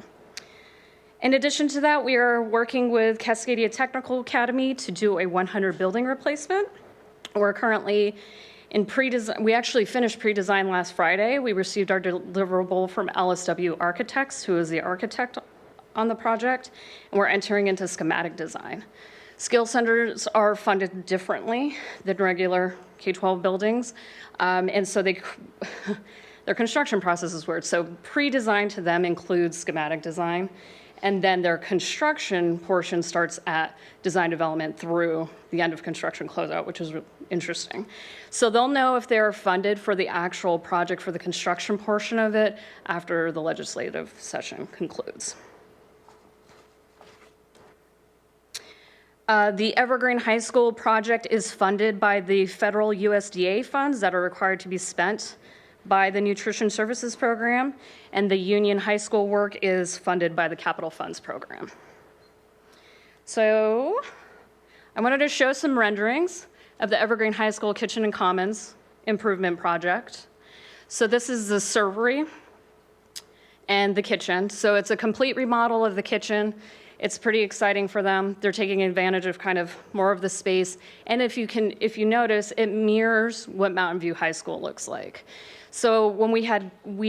In addition to that, we are working with Cascadia Technical Academy to do a 100 building replacement. We're currently in pre-design. We actually finished pre-design last Friday. We received our deliverable from LSW Architects, who is the architect on the project, and we're entering into schematic design. Skill centers are funded differently than regular K-12 buildings, and so their construction process is weird. So pre-design to them includes schematic design, and then their construction portion starts at design development through the end of construction closeout, which is interesting. So they'll know if they're funded for the actual project for the construction portion of it after the legislative session concludes. The Evergreen High School project is funded by the federal USDA funds that are required to be spent by the Nutrition Services Program, and the Union High School work is funded by the Capital Funds Program. So I wanted to show some renderings of the Evergreen High School Kitchen and Commons Improvement Project. So this is the servery and the kitchen. So it's a complete remodel of the kitchen. It's pretty exciting for them. They're taking advantage of kind of more of the space. And if you notice, it mirrors what Mountain View High School looks like. So when we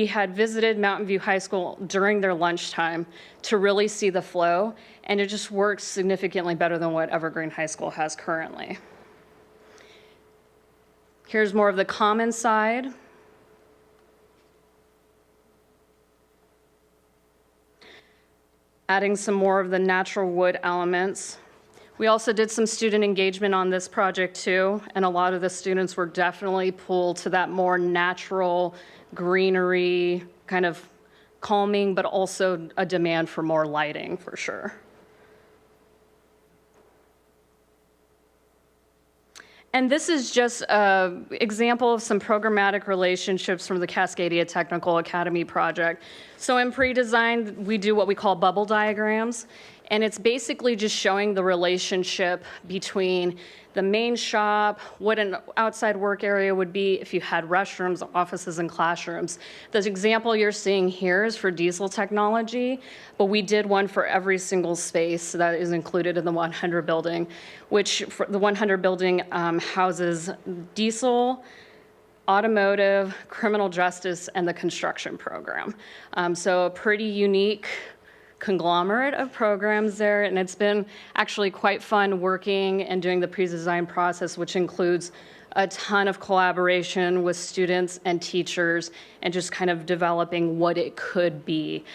had visited Mountain View High School during their lunchtime to really see the flow, and it just works significantly better than what Evergreen High School has currently. Here's more of the common side. Adding some more of the natural wood elements. We also did some student engagement on this project too, and a lot of the students were definitely pulled to that more natural greenery, kind of calming, but also a demand for more lighting for sure. And this is just an example of some programmatic relationships from the Cascadia Technical Academy project. So in pre-design, we do what we call bubble diagrams. And it's basically just showing the relationship between the main shop, what an outside work area would be if you had restrooms, offices, and classrooms. The example you're seeing here is for diesel technology, but we did one for every single space that is included in the 100 building, which for the 100 building houses diesel, automotive, criminal justice, and the construction program. So a pretty unique conglomerate of programs there, and it's been actually quite fun working and doing the pre-design process, which includes a ton of collaboration with students and teachers and just kind of developing what it could be.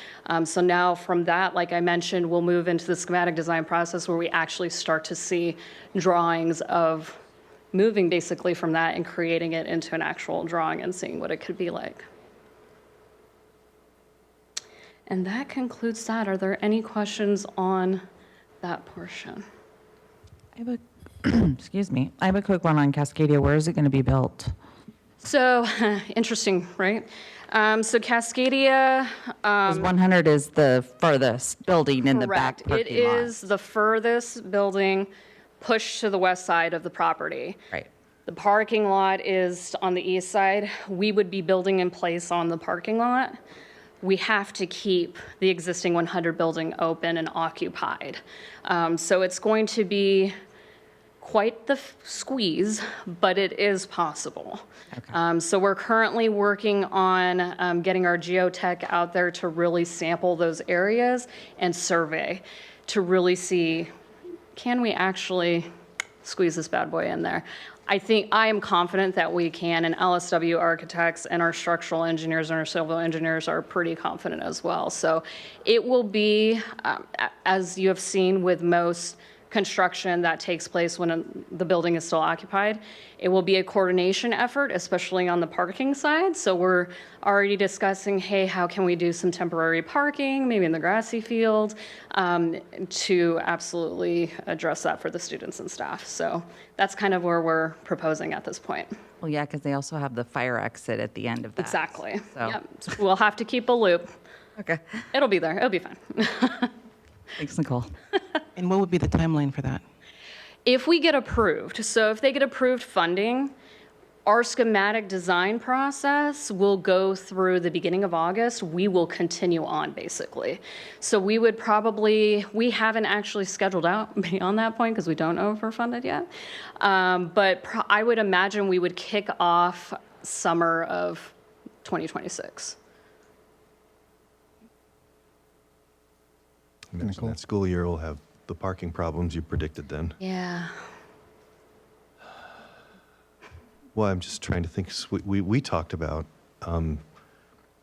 So now from that, like I mentioned, we'll move into the schematic design process where we actually start to see drawings of moving basically from that and creating it into an actual drawing and seeing what it could be like. And that concludes that. Are there any questions on that portion? I have a, excuse me, I have a quick one on Cascadia. Where is it going to be built? So, interesting, right? So Cascadia. 'Cause 100 is the farthest building in the back Correct. parking It lot. is the furthest building pushed to the west side of the property. Right. The parking lot is on the east side. We would be building in place on the parking lot. We have to keep the existing 100 building open and occupied. So it's going to be quite the squeeze, but it is possible. So we're currently working on getting our geotech out there to really sample those areas and survey to really see, can we actually squeeze this bad boy in there? I am confident that we can, and LSW architects and our structural engineers and our civil engineers are pretty confident as well. So it will be, as you have seen with most construction that takes place when the building is still occupied, it will be a coordination effort, especially on the parking side. So we're already discussing, hey, how can we do some temporary parking, maybe in the grassy field, to absolutely address that for the students and staff. So that's kind of where we're proposing at this point. Well, yeah, because they also have the fire exit at the end of that. Exactly. So. Yep. So we'll have to keep a loop. Okay. It'll be there. It'll be fine. Thanks, Nicole. And what would be the timeline for that? If we get approved, so if they get approved funding, our schematic design process will go through the beginning of August. We will continue on, basically. So we would probably, we haven't actually scheduled out beyond that point because we don't know if we're funded yet. But I would imagine we would kick off summer of 2026. You mentioned that school year will have the parking problems you predicted then. Yeah. Well, I'm just trying to think, we talked about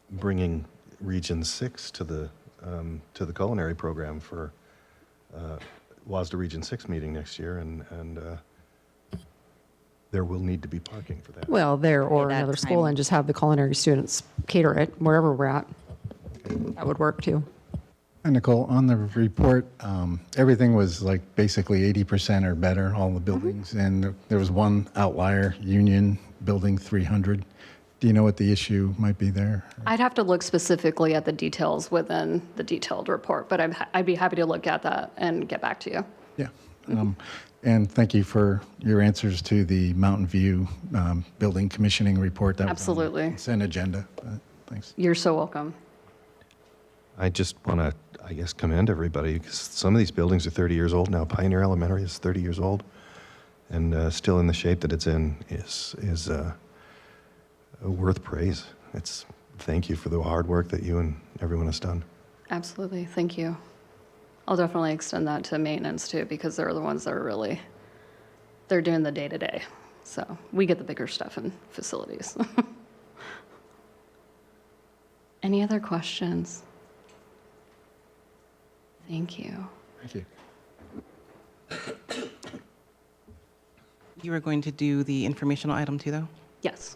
bringing Region 6 to the culinary program for WASDA Region 6 meeting next year, and there will need to be parking for that. Well, there or that another school time. and just have the culinary students cater it wherever we're at. That would work too. And Nicole, on the report, everything was like basically 80% or better, all the buildings. And there was one outlier, Union Building 300. Do you know what the issue might be there? I'd have to look specifically at the details within the detailed report, but I'd be happy to look at that and get back to you. Yeah. And thank you for your answers to the Mountain View building commissioning report. That Absolutely. was on the consent agenda. Thanks. You're so welcome. I just want to, I guess, commend everybody, because some of these buildings are 30 years old now. Pioneer Elementary is 30 years old, and still in the shape that it's in is worth praise. Thank you for the hard work that you and everyone has done. Absolutely. Thank you. I'll definitely extend that to maintenance too, because they're the ones that are really, they're doing the day-to-day. So we get the bigger stuff in facilities. Any other questions? Thank you. Thank you. You were going to do the informational item too, though? Yes.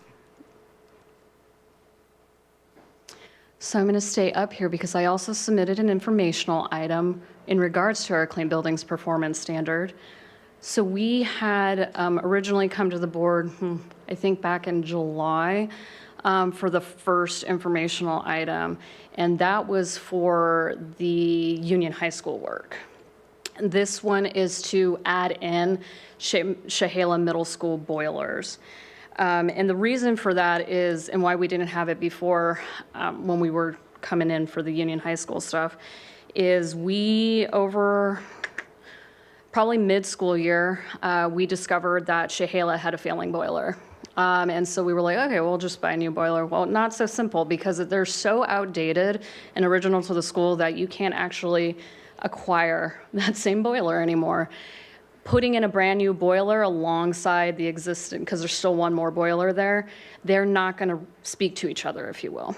So I'm going to stay up here because I also submitted an informational item in regards to our Clean Buildings Performance Standard. So we had originally come to the board, I think back in July, for the first informational item, and that was for the Union High School work. This one is to add in Chehalis Middle School boilers. And the reason for that is, and why we didn't have it before when we were coming in for the Union High School stuff, is we, over probably mid-school year, we discovered that Chehalis had a failing boiler. And so we were like, okay, we'll just buy a new boiler. Well, not so simple, because they're so outdated and original to the school that you can't actually acquire that same boiler anymore. Putting in a brand new boiler alongside the existing, because there's still one more boiler there, they're not going to speak to each other, if you will.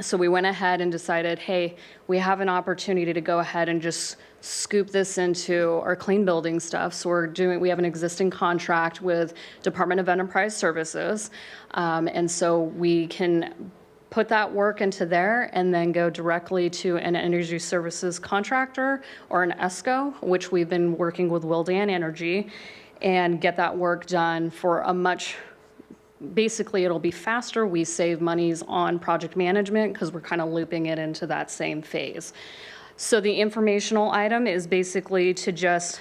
So we went ahead and decided, hey, we have an opportunity to go ahead and just scoop this into our clean building stuff. So we have an existing contract with Department of Enterprise Services. And so we can put that work into there and then go directly to an energy services contractor or an ESCO, which we've been working with Willdan Energy, and get that work done for a much, basically it'll be faster. We save monies on project management because we're kind of looping it into that same phase. So the informational item is basically to just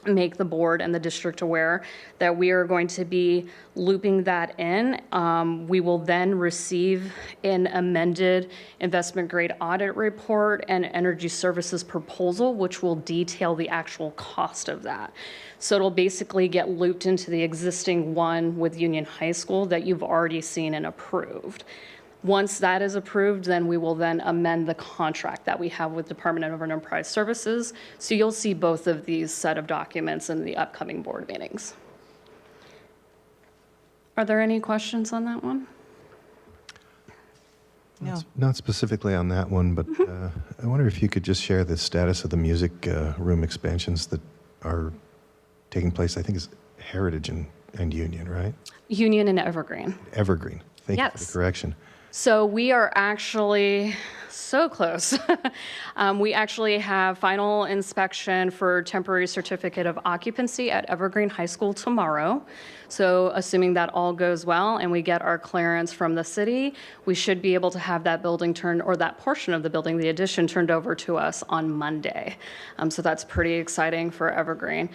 make the board and the district aware that we are going to be looping that in. We will then receive an amended investment grade audit report and energy services proposal, which will detail the actual cost of that. So it'll basically get looped into the existing one with Union High School that you've already seen and approved. Once that is approved, then we will then amend the contract that we have with Department of Enterprise Services. So you'll see both of these set of documents in the upcoming board meetings. Are there any questions on that one? No. Not specifically on that one, but I wonder if you could just share the status of the music room expansions that are taking place. I think it's Heritage and Union, right? Union and Evergreen. Evergreen. Thank you for Yes. the correction. So we are actually so close. We actually have final inspection for temporary certificate of occupancy at Evergreen High School tomorrow. So assuming that all goes well and we get our clearance from the city, we should be able to have that building turned, or that portion of the building, the addition, turned over to us on Monday. So that's pretty exciting for Evergreen.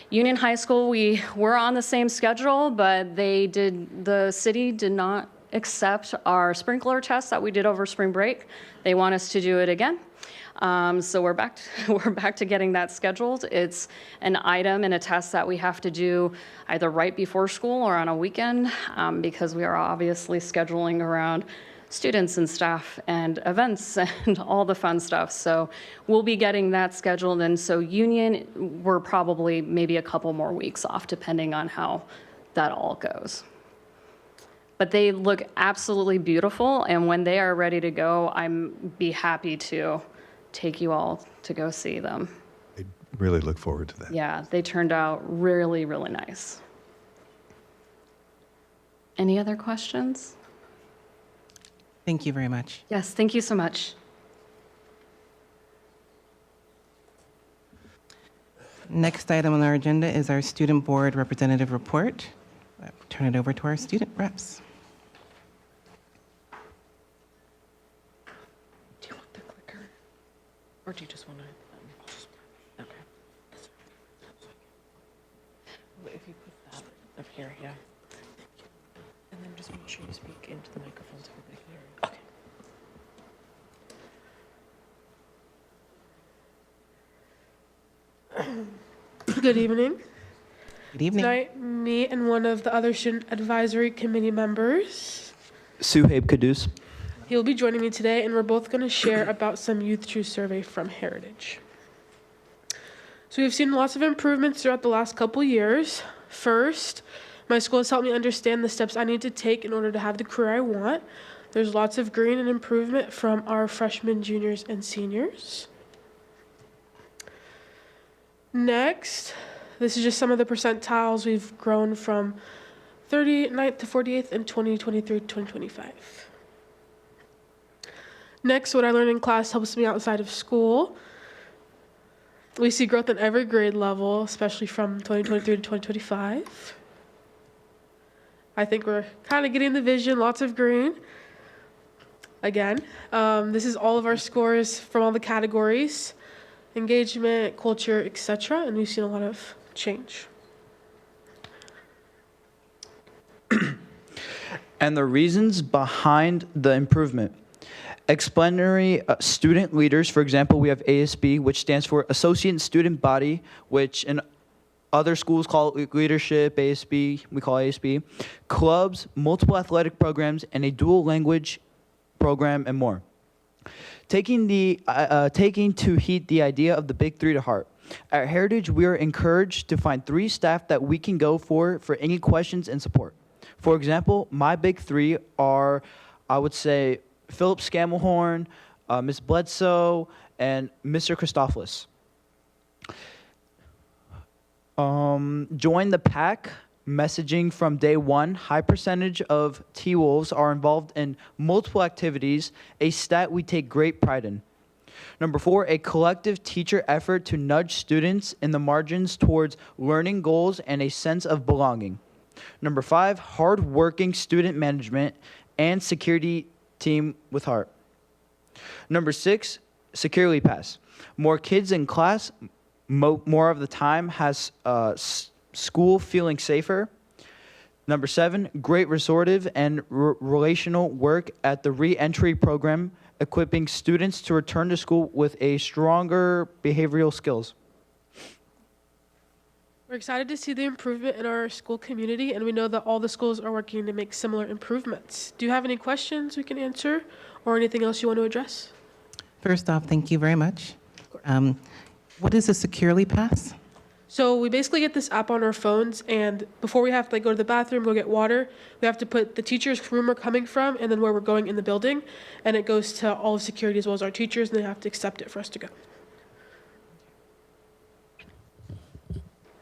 Union High School, we were on the same schedule, but the city did not accept our sprinkler test that we did over spring break. They want us to do it again. So we're back to getting that scheduled. It's an item and a test that we have to do either right before school or on a weekend, because we are obviously scheduling around students and staff and events and all the fun stuff. So we'll be getting that scheduled. And so Union, we're probably maybe a couple more weeks off, depending on how that all goes. But they look absolutely beautiful, and when they are ready to go, I'm be happy to take you all to go see them. I really look forward to that. Yeah, they turned out really, really nice. Any other questions? Thank you very much. Yes, thank you so much. Next item on our agenda is our student board representative report. Turn it over to our student reps. Do you want the clicker? Or do you just want to? Okay. But if you put that up here, yeah. And then just make sure you speak into the microphone so everybody can hear you. Okay. Good evening. Good evening. Tonight, me and one of the other student advisory committee members, Suhaib Kadus. he'll be joining me today, and we're both going to share about some Youth True survey from Heritage. So we've seen lots of improvements throughout the last couple years. First, my school has helped me understand the steps I need to take in order to have the career I want. There's lots of green and improvement from our freshmen, juniors, and seniors. Next, this is just some of the percentiles. We've grown from 39th to 48th in 2023 to 2025. Next, what I learned in class helps me outside of school. We see growth in every grade level, especially from 2023 to 2025. I think we're kind of getting the vision, lots of green. Again, this is all of our scores from all the categories. engagement, culture, etc. And we've seen a lot of change. And the reasons behind the improvement. Explanatory student leaders, for example, we have ASB, which stands for Associate Student Body, which in other schools call it leadership, ASB, we call ASB. Clubs, multiple athletic programs, and a dual language program, and more. Taking to heat the idea of the big three to heart. At Heritage, we are encouraged to find 3 staff that we can go for any questions and support. For example, my big 3 are, I would say, Philip Scamelhorn, Ms. Bledsoe, and Mr. Christophilus. Join the pack, messaging from day 1. High percentage of T-Wolves are involved in multiple activities, a stat we take great pride in. Number 4, a collective teacher effort to nudge students in the margins towards learning goals and a sense of belonging. Number 5, hard-working student management and security team with heart. Number 6, securely pass. More kids in class, more of the time has school feeling safer. Number 7, great restorative and relational work at the re-entry program, equipping students to return to school with a stronger behavioral skills. We're excited to see the improvement in our school community, and we know that all the schools are working to make similar improvements. Do you have any questions we can answer or anything else you want to address? First off, thank you very much. What is a Securely Pass? So we basically get this app on our phones, and before we have to go to the bathroom, go get water, we have to put the teacher's room we're coming from and then where we're going in the building, and it goes to all of security as well as our teachers, and they have to accept it for us to go.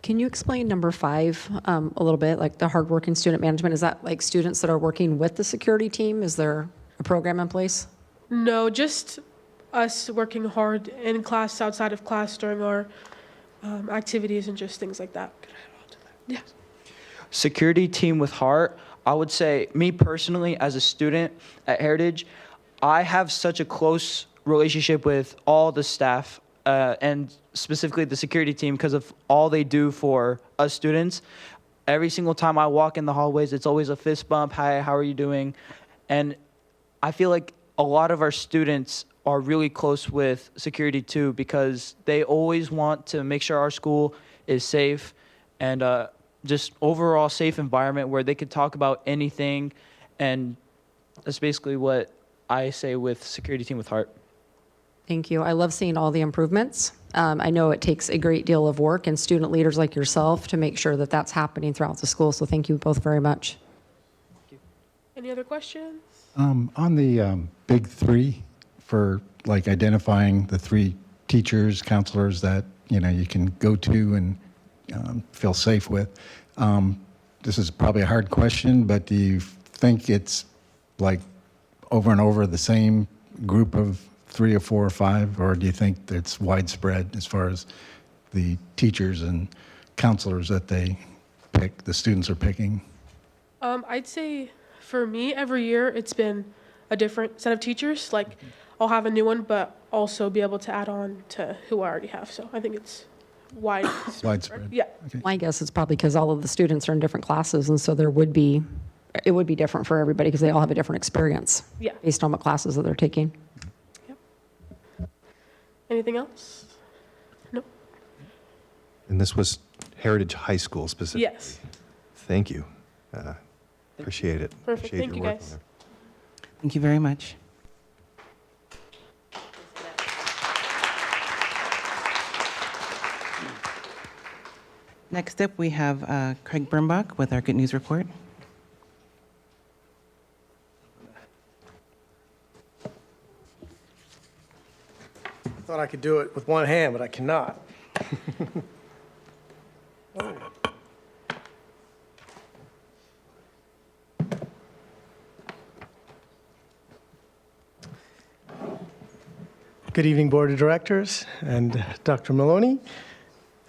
Can you explain number 5 a little bit, like the hardworking student management? Is that like students that are working with the security team? Is there a program in place? No, just us working hard in class, outside of class, during our activities and just things like that. Yeah. Security team with heart. I would say, me personally, as a student at Heritage, I have such a close relationship with all the staff and specifically the security team because of all they do for us students. Every single time I walk in the hallways, it's always a fist bump. Hi, how are you doing? And I feel like a lot of our students are really close with security too because they always want to make sure our school is safe and just overall safe environment where they could talk about anything. And that's basically what I say with security team with heart. Thank you. I love seeing all the improvements. I know it takes a great deal of work and student leaders like yourself to make sure that that's happening throughout the school. So thank you both very much. Any other questions? On the big 3 for like identifying the 3 teachers, counselors that you can go to and feel safe with. This is probably a hard question, but do you think it's like over and over the same group of 3 or 4 or 5, or do you think it's widespread as far as the teachers and counselors that they pick, the students are picking? I'd say for me, every year it's been a different set of teachers. Like I'll have a new one, but also be able to add on to who I already have. So I think it's widespread. Yeah. Okay. My guess is probably because all of the students are in different classes, and so it would be different for everybody because they all have a different experience Yeah. based on what classes that they're taking. Anything else? No. And this was Heritage High School specifically? Yes. Thank you. Appreciate it. Perfect. Appreciate Thank your you, work guys. on it. Thank you very much. Next up, we have Craig Birnbach with our Good News Report. I thought I could do it with one hand, but I cannot. Good evening, Board of Directors and Dr. Maloney.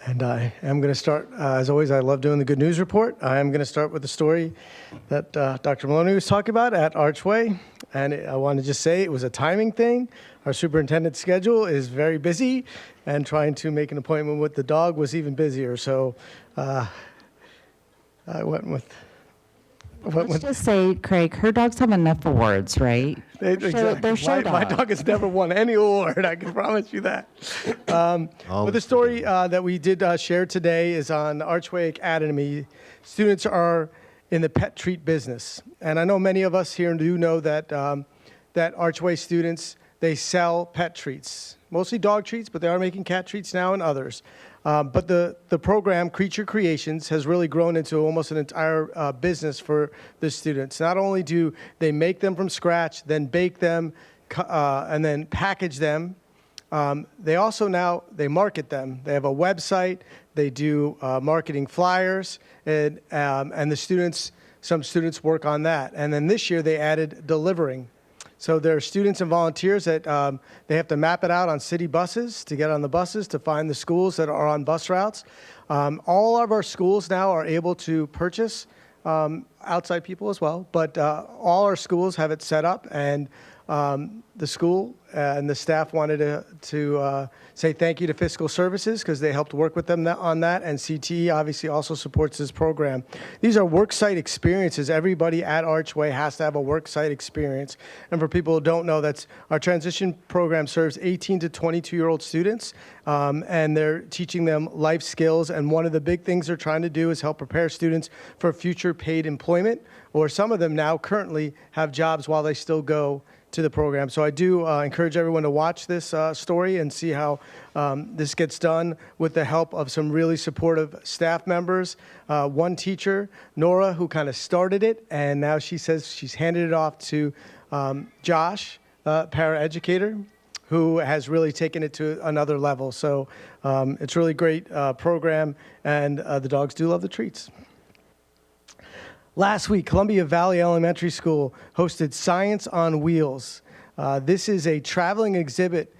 And I am going to start, as always, I love doing the good news report. I am going to start with the story that Dr. Maloney was talking about at Archway. And I want to just say it was a timing thing. Our superintendent's schedule is very busy, and trying to make an appointment with the dog was even busier. So I went with... Let's just say, Craig, her dogs have enough awards, right? Exactly. They're show My dogs. dog has never won any award, I can promise you that. But the story that we did share today is on Archway Academy. Students are in the pet treat business. And I know many of us here do know that, that Archway students, they sell pet treats. Mostly dog treats, but they are making cat treats now and others. But the program, Creature Creations, has really grown into almost an entire business for the students. Not only do they make them from scratch, then bake them, and then package them, they also now, they market them. They have a website, they do marketing flyers, and the students, some students work on that. And then this year they added delivering. So there are students and volunteers that they have to map it out on city buses to get on the buses to find the schools that are on bus routes. All of our schools now are able to purchase outside people as well, but all our schools have it set up, and the school and the staff wanted to say thank you to Fiscal Services because they helped work with them on that, and CTE obviously also supports this program. These are worksite experiences. Everybody at Archway has to have a worksite experience. And for people who don't know, that's our transition program serves 18 to 22-year-old students, and they're teaching them life skills. And one of the big things they're trying to do is help prepare students for future paid employment, or some of them now currently have jobs while they still go to the program. So I do encourage everyone to watch this story and see how this gets done with the help of some really supportive staff members. One teacher, Nora, who kind of started it, and now she says she's handed it off to Josh, paraeducator, who has really taken it to another level. So it's really great program, and the dogs do love the treats. Last week, Columbia Valley Elementary School hosted Science on Wheels. This is a traveling exhibit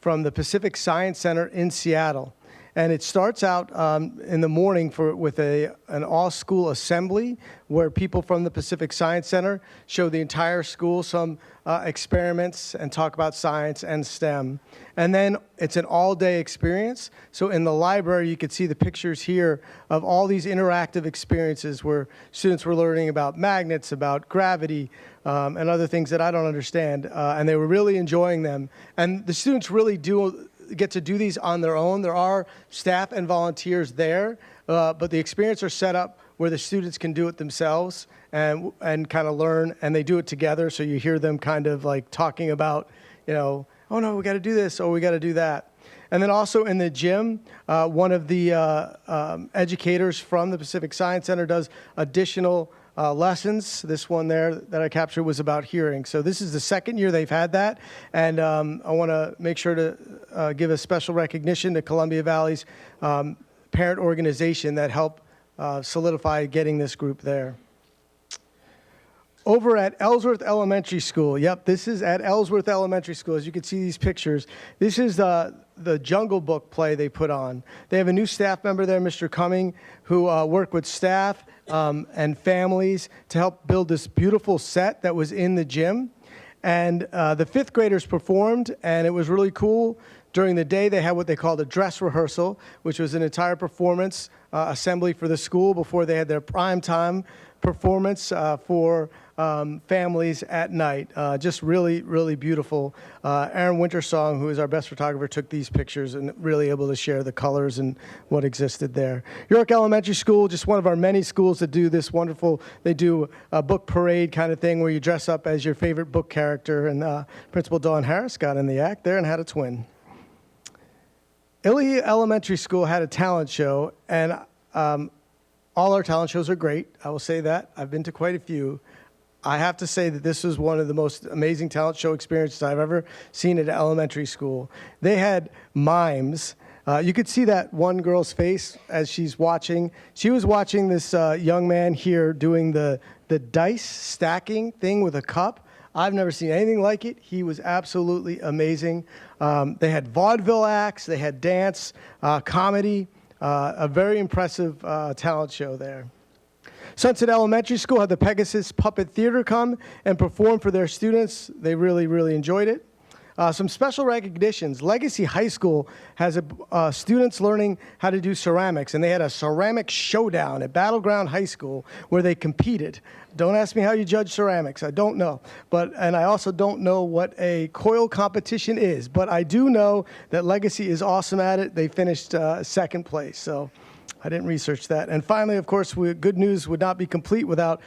from the Pacific Science Center in Seattle. And it starts out in the morning with an all-school assembly where people from the Pacific Science Center show the entire school some experiments and talk about science and STEM. And then it's an all-day experience. So in the library, you could see the pictures here of all these interactive experiences where students were learning about magnets, about gravity, and other things that I don't understand. And they were really enjoying them. And the students really do get to do these on their own. There are staff and volunteers there, but the experience are set up where the students can do it themselves and kind of learn, and they do it together. So you hear them kind of like talking about, you know, oh no, we got to do this, or we got to do that. And then also in the gym, one of the educators from the Pacific Science Center does additional lessons. This one there that I captured was about hearing. So this is the second year they've had that. And I want to make sure to give a special recognition to Columbia Valley's parent organization that helped solidify getting this group there. Over at Ellsworth Elementary School, yep, this is at Ellsworth Elementary School. As you can see these pictures, this is the Jungle Book play they put on. They have a new staff member there, Mr. Cumming, who worked with staff and families to help build this beautiful set that was in the gym. And the fifth graders performed, and it was really cool. During the day, they had what they called a dress rehearsal, which was an entire performance assembly for the school before they had their prime time performance for families at night. Just really, really beautiful. Aaron Wintersong, who is our best photographer, took these pictures and really able to share the colors and what existed there. York Elementary School, just one of our many schools that do this wonderful, they do a book parade kind of thing where you dress up as your favorite book character, and Principal Dawn Harris got in the act there and had a twin. Illy Elementary School had a talent show, and all our talent shows are great. I will say that. I've been to quite a few. I have to say that this was one of the most amazing talent show experiences I've ever seen at elementary school. They had mimes. You could see that one girl's face as she's watching. She was watching this young man here doing the dice stacking thing with a cup. I've never seen anything like it. He was absolutely amazing. They had vaudeville acts. They had dance, comedy. A very impressive talent show there. Sunset Elementary School had the Pegasus Puppet Theater come and perform for their students. They really, really enjoyed it. Some special recognitions. Legacy High School has students learning how to do ceramics, and they had a ceramic showdown at Battleground High School where they competed. Don't ask me how you judge ceramics. I don't know. And I also don't know what a coil competition is, but I do know that Legacy is awesome at it. They finished second place, so I didn't research that. And finally, of course, good news would not be complete without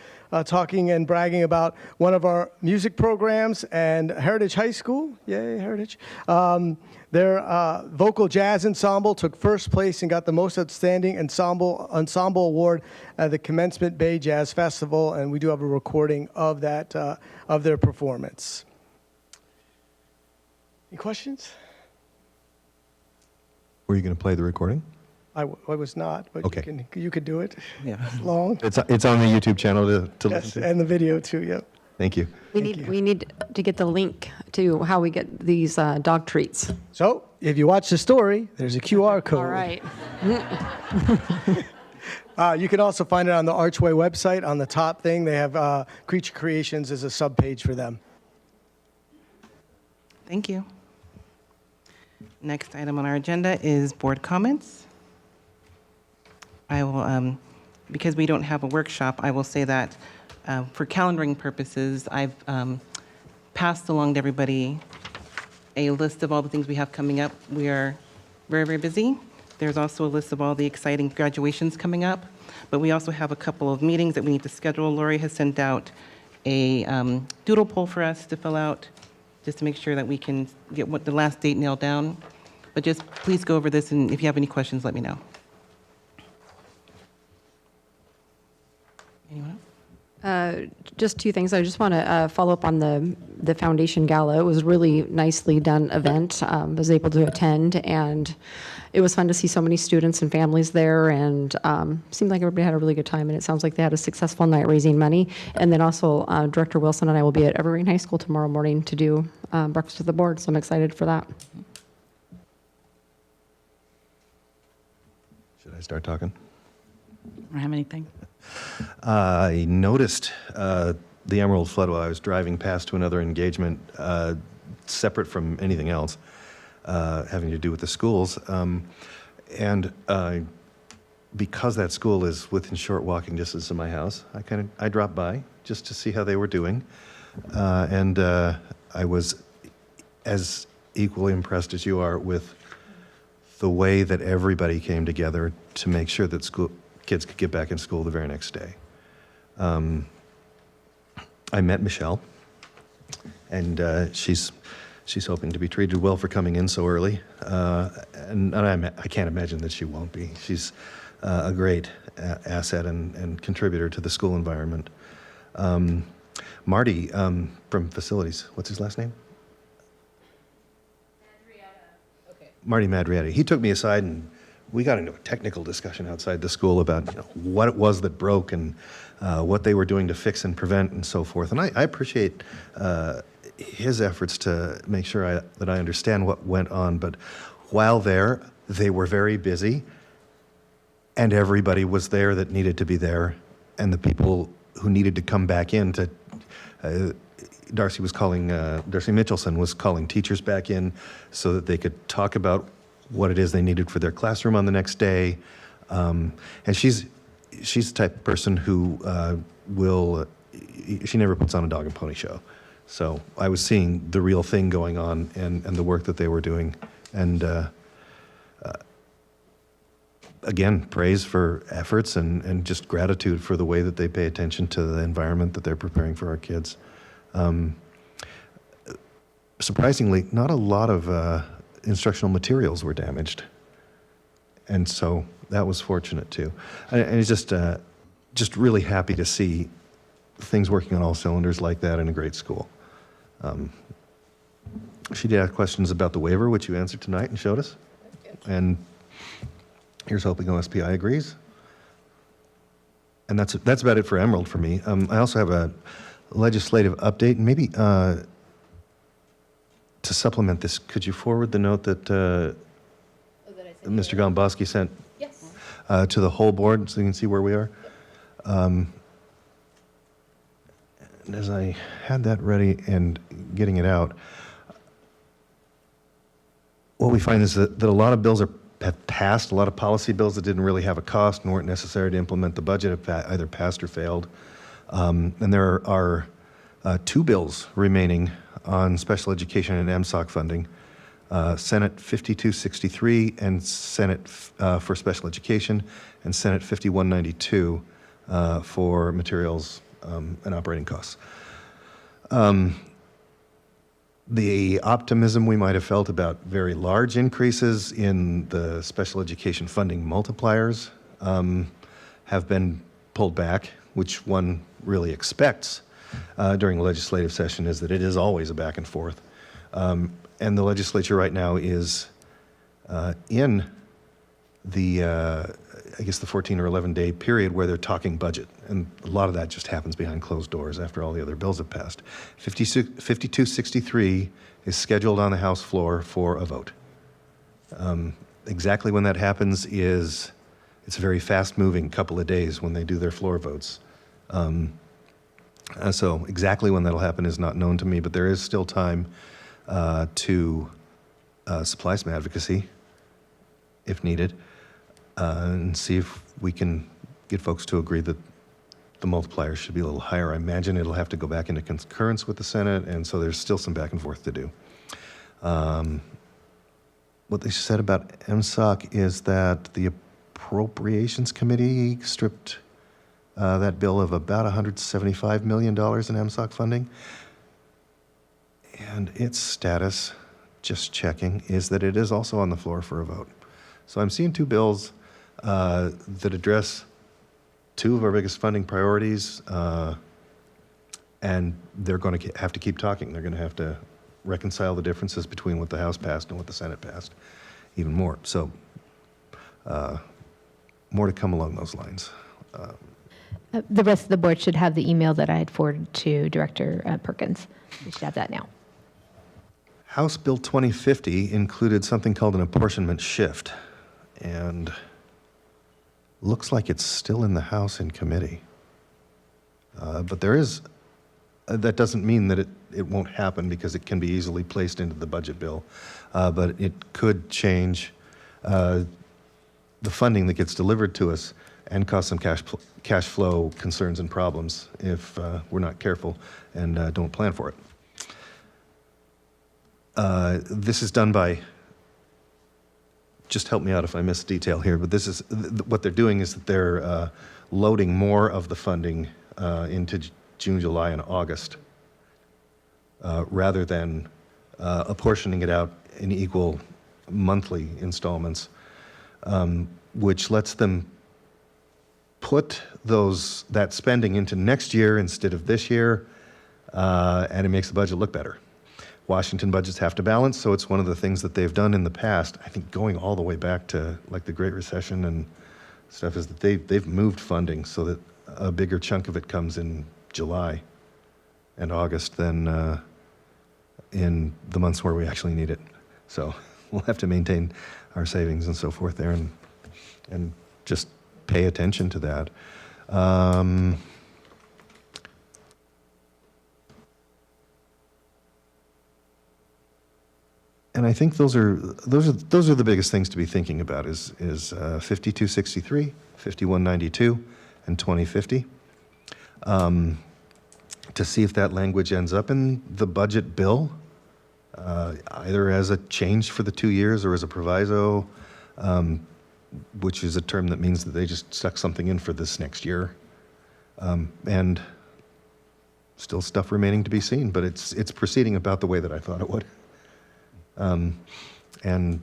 talking and bragging about one of our music programs and Heritage High School. Yay, Heritage. Their vocal jazz ensemble took first place and got the most outstanding ensemble award at the Commencement Bay Jazz Festival, and we do have a recording of that of their performance. Any questions? Were you going to play the recording? I was not, but Okay. you could do it. Yeah. It's long. It's on the YouTube channel to Yes, listen to. and the video too. Yep. Thank you. We need to get the link to how we get these dog treats. So if you watch the story, there's a QR code. All right. You can also find it on the Archway website. On the top thing, they have Creature Creations as a subpage for them. Thank you. Next item on our agenda is board comments. I will, because we don't have a workshop, I will say that for calendaring purposes, I've passed along to everybody a list of all the things we have coming up. We are very, very busy. There's also a list of all the exciting graduations coming up, but we also have a couple of meetings that we need to schedule. Lori has sent out a doodle poll for us to fill out, just to make sure that we can get what the last date nailed down. But just please go over this, and if you have any questions, let me know. Anyone else? Just two things. I just want to follow up on the foundation gala. It was a really nicely done event. I was able to attend, and it was fun to see so many students and families there, and seemed like everybody had a really good time, and it sounds like they had a successful night raising money. And then also, Director Wilson and I will be at Evergreen High School tomorrow morning to do breakfast with the board, so I'm excited for that. Should I start talking? I don't have anything. I noticed the Emerald flood while I was driving past to another engagement, separate from anything else, having to do with the schools. And because that school is within short walking distance of my house, I dropped by just to see how they were doing. And I was as equally impressed as you are with the way that everybody came together to make sure that kids could get back in school the very next day. I met Michelle, and she's hoping to be treated well for coming in so early, and I can't imagine that she won't be. She's a great asset and contributor to the school environment. Marty from facilities, what's his last name? Marty Madrietti. He took me aside and we got into a technical discussion outside the school about what it was that broke and what they were doing to fix and prevent and so forth. And I appreciate his efforts to make sure that I understand what went on. But while there, they were very busy, and everybody was there that needed to be there, and the people who needed to come back in to Darcy Mitchelson was calling teachers back in so that they could talk about what it is they needed for their classroom on the next day. And she's the type of person who she never puts on a dog and pony show. So I was seeing the real thing going on and the work that they were doing. And again, praise for efforts and just gratitude for the way that they pay attention to the environment that they're preparing for our kids. Surprisingly, not a lot of instructional materials were damaged, and so that was fortunate too. And it's just really happy to see things working on all cylinders like that in a great school. She did ask questions about the waiver, which you answered tonight and showed us. And here's hoping OSPI agrees. And that's about it for Emerald for me. I also have a legislative update, and maybe to supplement this, could you forward the note that Mr. Gomboski sent? Yes. to the whole board so you can see where we are. And as I had that ready and getting it out, what we find is that a lot of bills have passed, a lot of policy bills that didn't really have a cost and weren't necessary to implement the budget have either passed or failed. And there are 2 bills remaining on special education and MSOC funding. Senate 5263 and Senate for special education, and Senate 5192 for materials and operating costs. The optimism we might have felt about very large increases in the special education funding multipliers have been pulled back, which one really expects during a legislative session, is that it is always a back and forth. And the legislature right now is in the, I guess, the 14 or 11-day period where they're talking budget. And a lot of that just happens behind closed doors after all the other bills have passed. 5263 is scheduled on the House floor for a vote. Exactly when that happens is, it's a very fast-moving couple of days when they do their floor votes. So exactly when that'll happen is not known to me, but there is still time to supply some advocacy if needed, and see if we can get folks to agree that the multiplier should be a little higher. I imagine it'll have to go back into concurrence with the Senate, and so there's still some back and forth to do. What they said about MSOC is that the Appropriations Committee stripped that bill of about $175 million in MSOC funding. And its status, just checking, is that it is also on the floor for a vote. So I'm seeing 2 bills that address 2 of our biggest funding priorities, and they're going to have to keep talking. They're going to have to reconcile the differences between what the House passed and what the Senate passed, even more. So more to come along those lines. The rest of the board should have the email that I had forwarded to Director Perkins. You should have that now. House Bill 2050 included something called an apportionment shift, and looks like it's still in the House in committee. But there is, that doesn't mean that it won't happen, because it can be easily placed into the budget bill. But it could change the funding that gets delivered to us and cause some cash flow concerns and problems if we're not careful and don't plan for it. This is done by, just help me out if I miss detail here, but this is, what they're doing is that they're loading more of the funding into June, July, and August, rather than apportioning it out in equal monthly installments, which lets them put that spending into next year instead of this year, and it makes the budget look better. Washington budgets have to balance, so it's one of the things that they've done in the past, I think going all the way back to like the Great Recession and stuff, is that they've moved funding so that a bigger chunk of it comes in July and August than in the months where we actually need it. So we'll have to maintain our savings and so forth there, and just pay attention to that. And I think those are the biggest things to be thinking about is 5263, 5192, and 2050. To see if that language ends up in the budget bill, either as a change for the 2 years or as a proviso, which is a term that means that they just stuck something in for this next year. And still stuff remaining to be seen, but it's proceeding about the way that I thought it would. And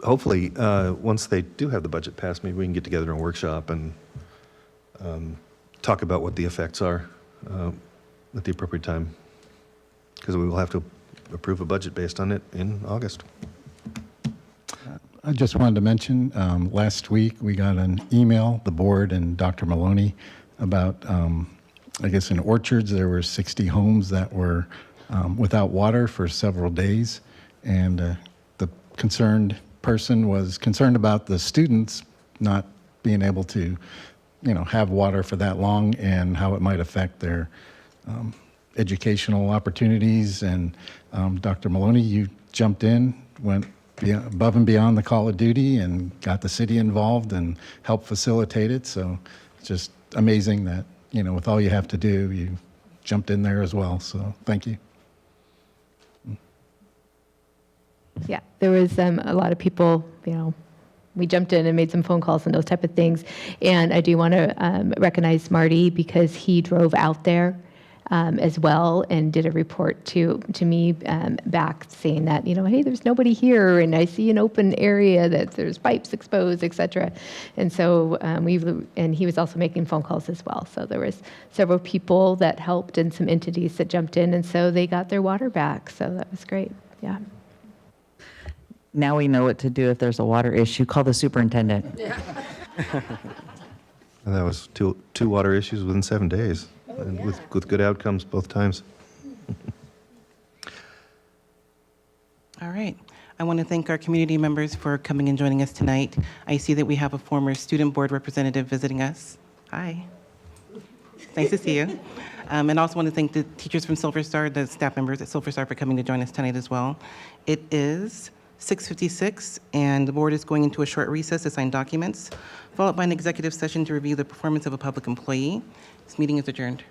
hopefully, once they do have the budget passed, maybe we can get together in a workshop and talk about what the effects are at the appropriate time, because we will have to approve a budget based on it in August. I just wanted to mention, last week we got an email, the board and Dr. Maloney, about, I guess in Orchards, there were 60 homes that were without water for several days. And the concerned person was concerned about the students not being able to, have water for that long and how it might affect their educational opportunities. And Dr. Maloney, you jumped in, went above and beyond the call of duty and got the city involved and helped facilitate it. So it's just amazing that, with all you have to do, you jumped in there as well. So thank you. Yeah, there was a lot of people, we jumped in and made some phone calls and those type of things. And I do want to recognize Marty because he drove out there as well and did a report to me back saying that, hey, there's nobody here and I see an open area that there's pipes exposed, et cetera. And so and he was also making phone calls as well. So there was several people that helped and some entities that jumped in, and so they got their water back. So that was great. Yeah. Now we know what to do if there's a water issue. Call the superintendent. And that was two water issues within 7 days, and with good outcomes both times. All right. I want to thank our community members for coming and joining us tonight. I see that we have a former student board representative visiting us. Hi. Nice to see you. And also want to thank the teachers from Silver Star, the staff members at Silver Star for coming to join us tonight as well. It is 6:56, and the board is going into a short recess to sign documents, followed by an executive session to review the performance of a public employee. This meeting is adjourned.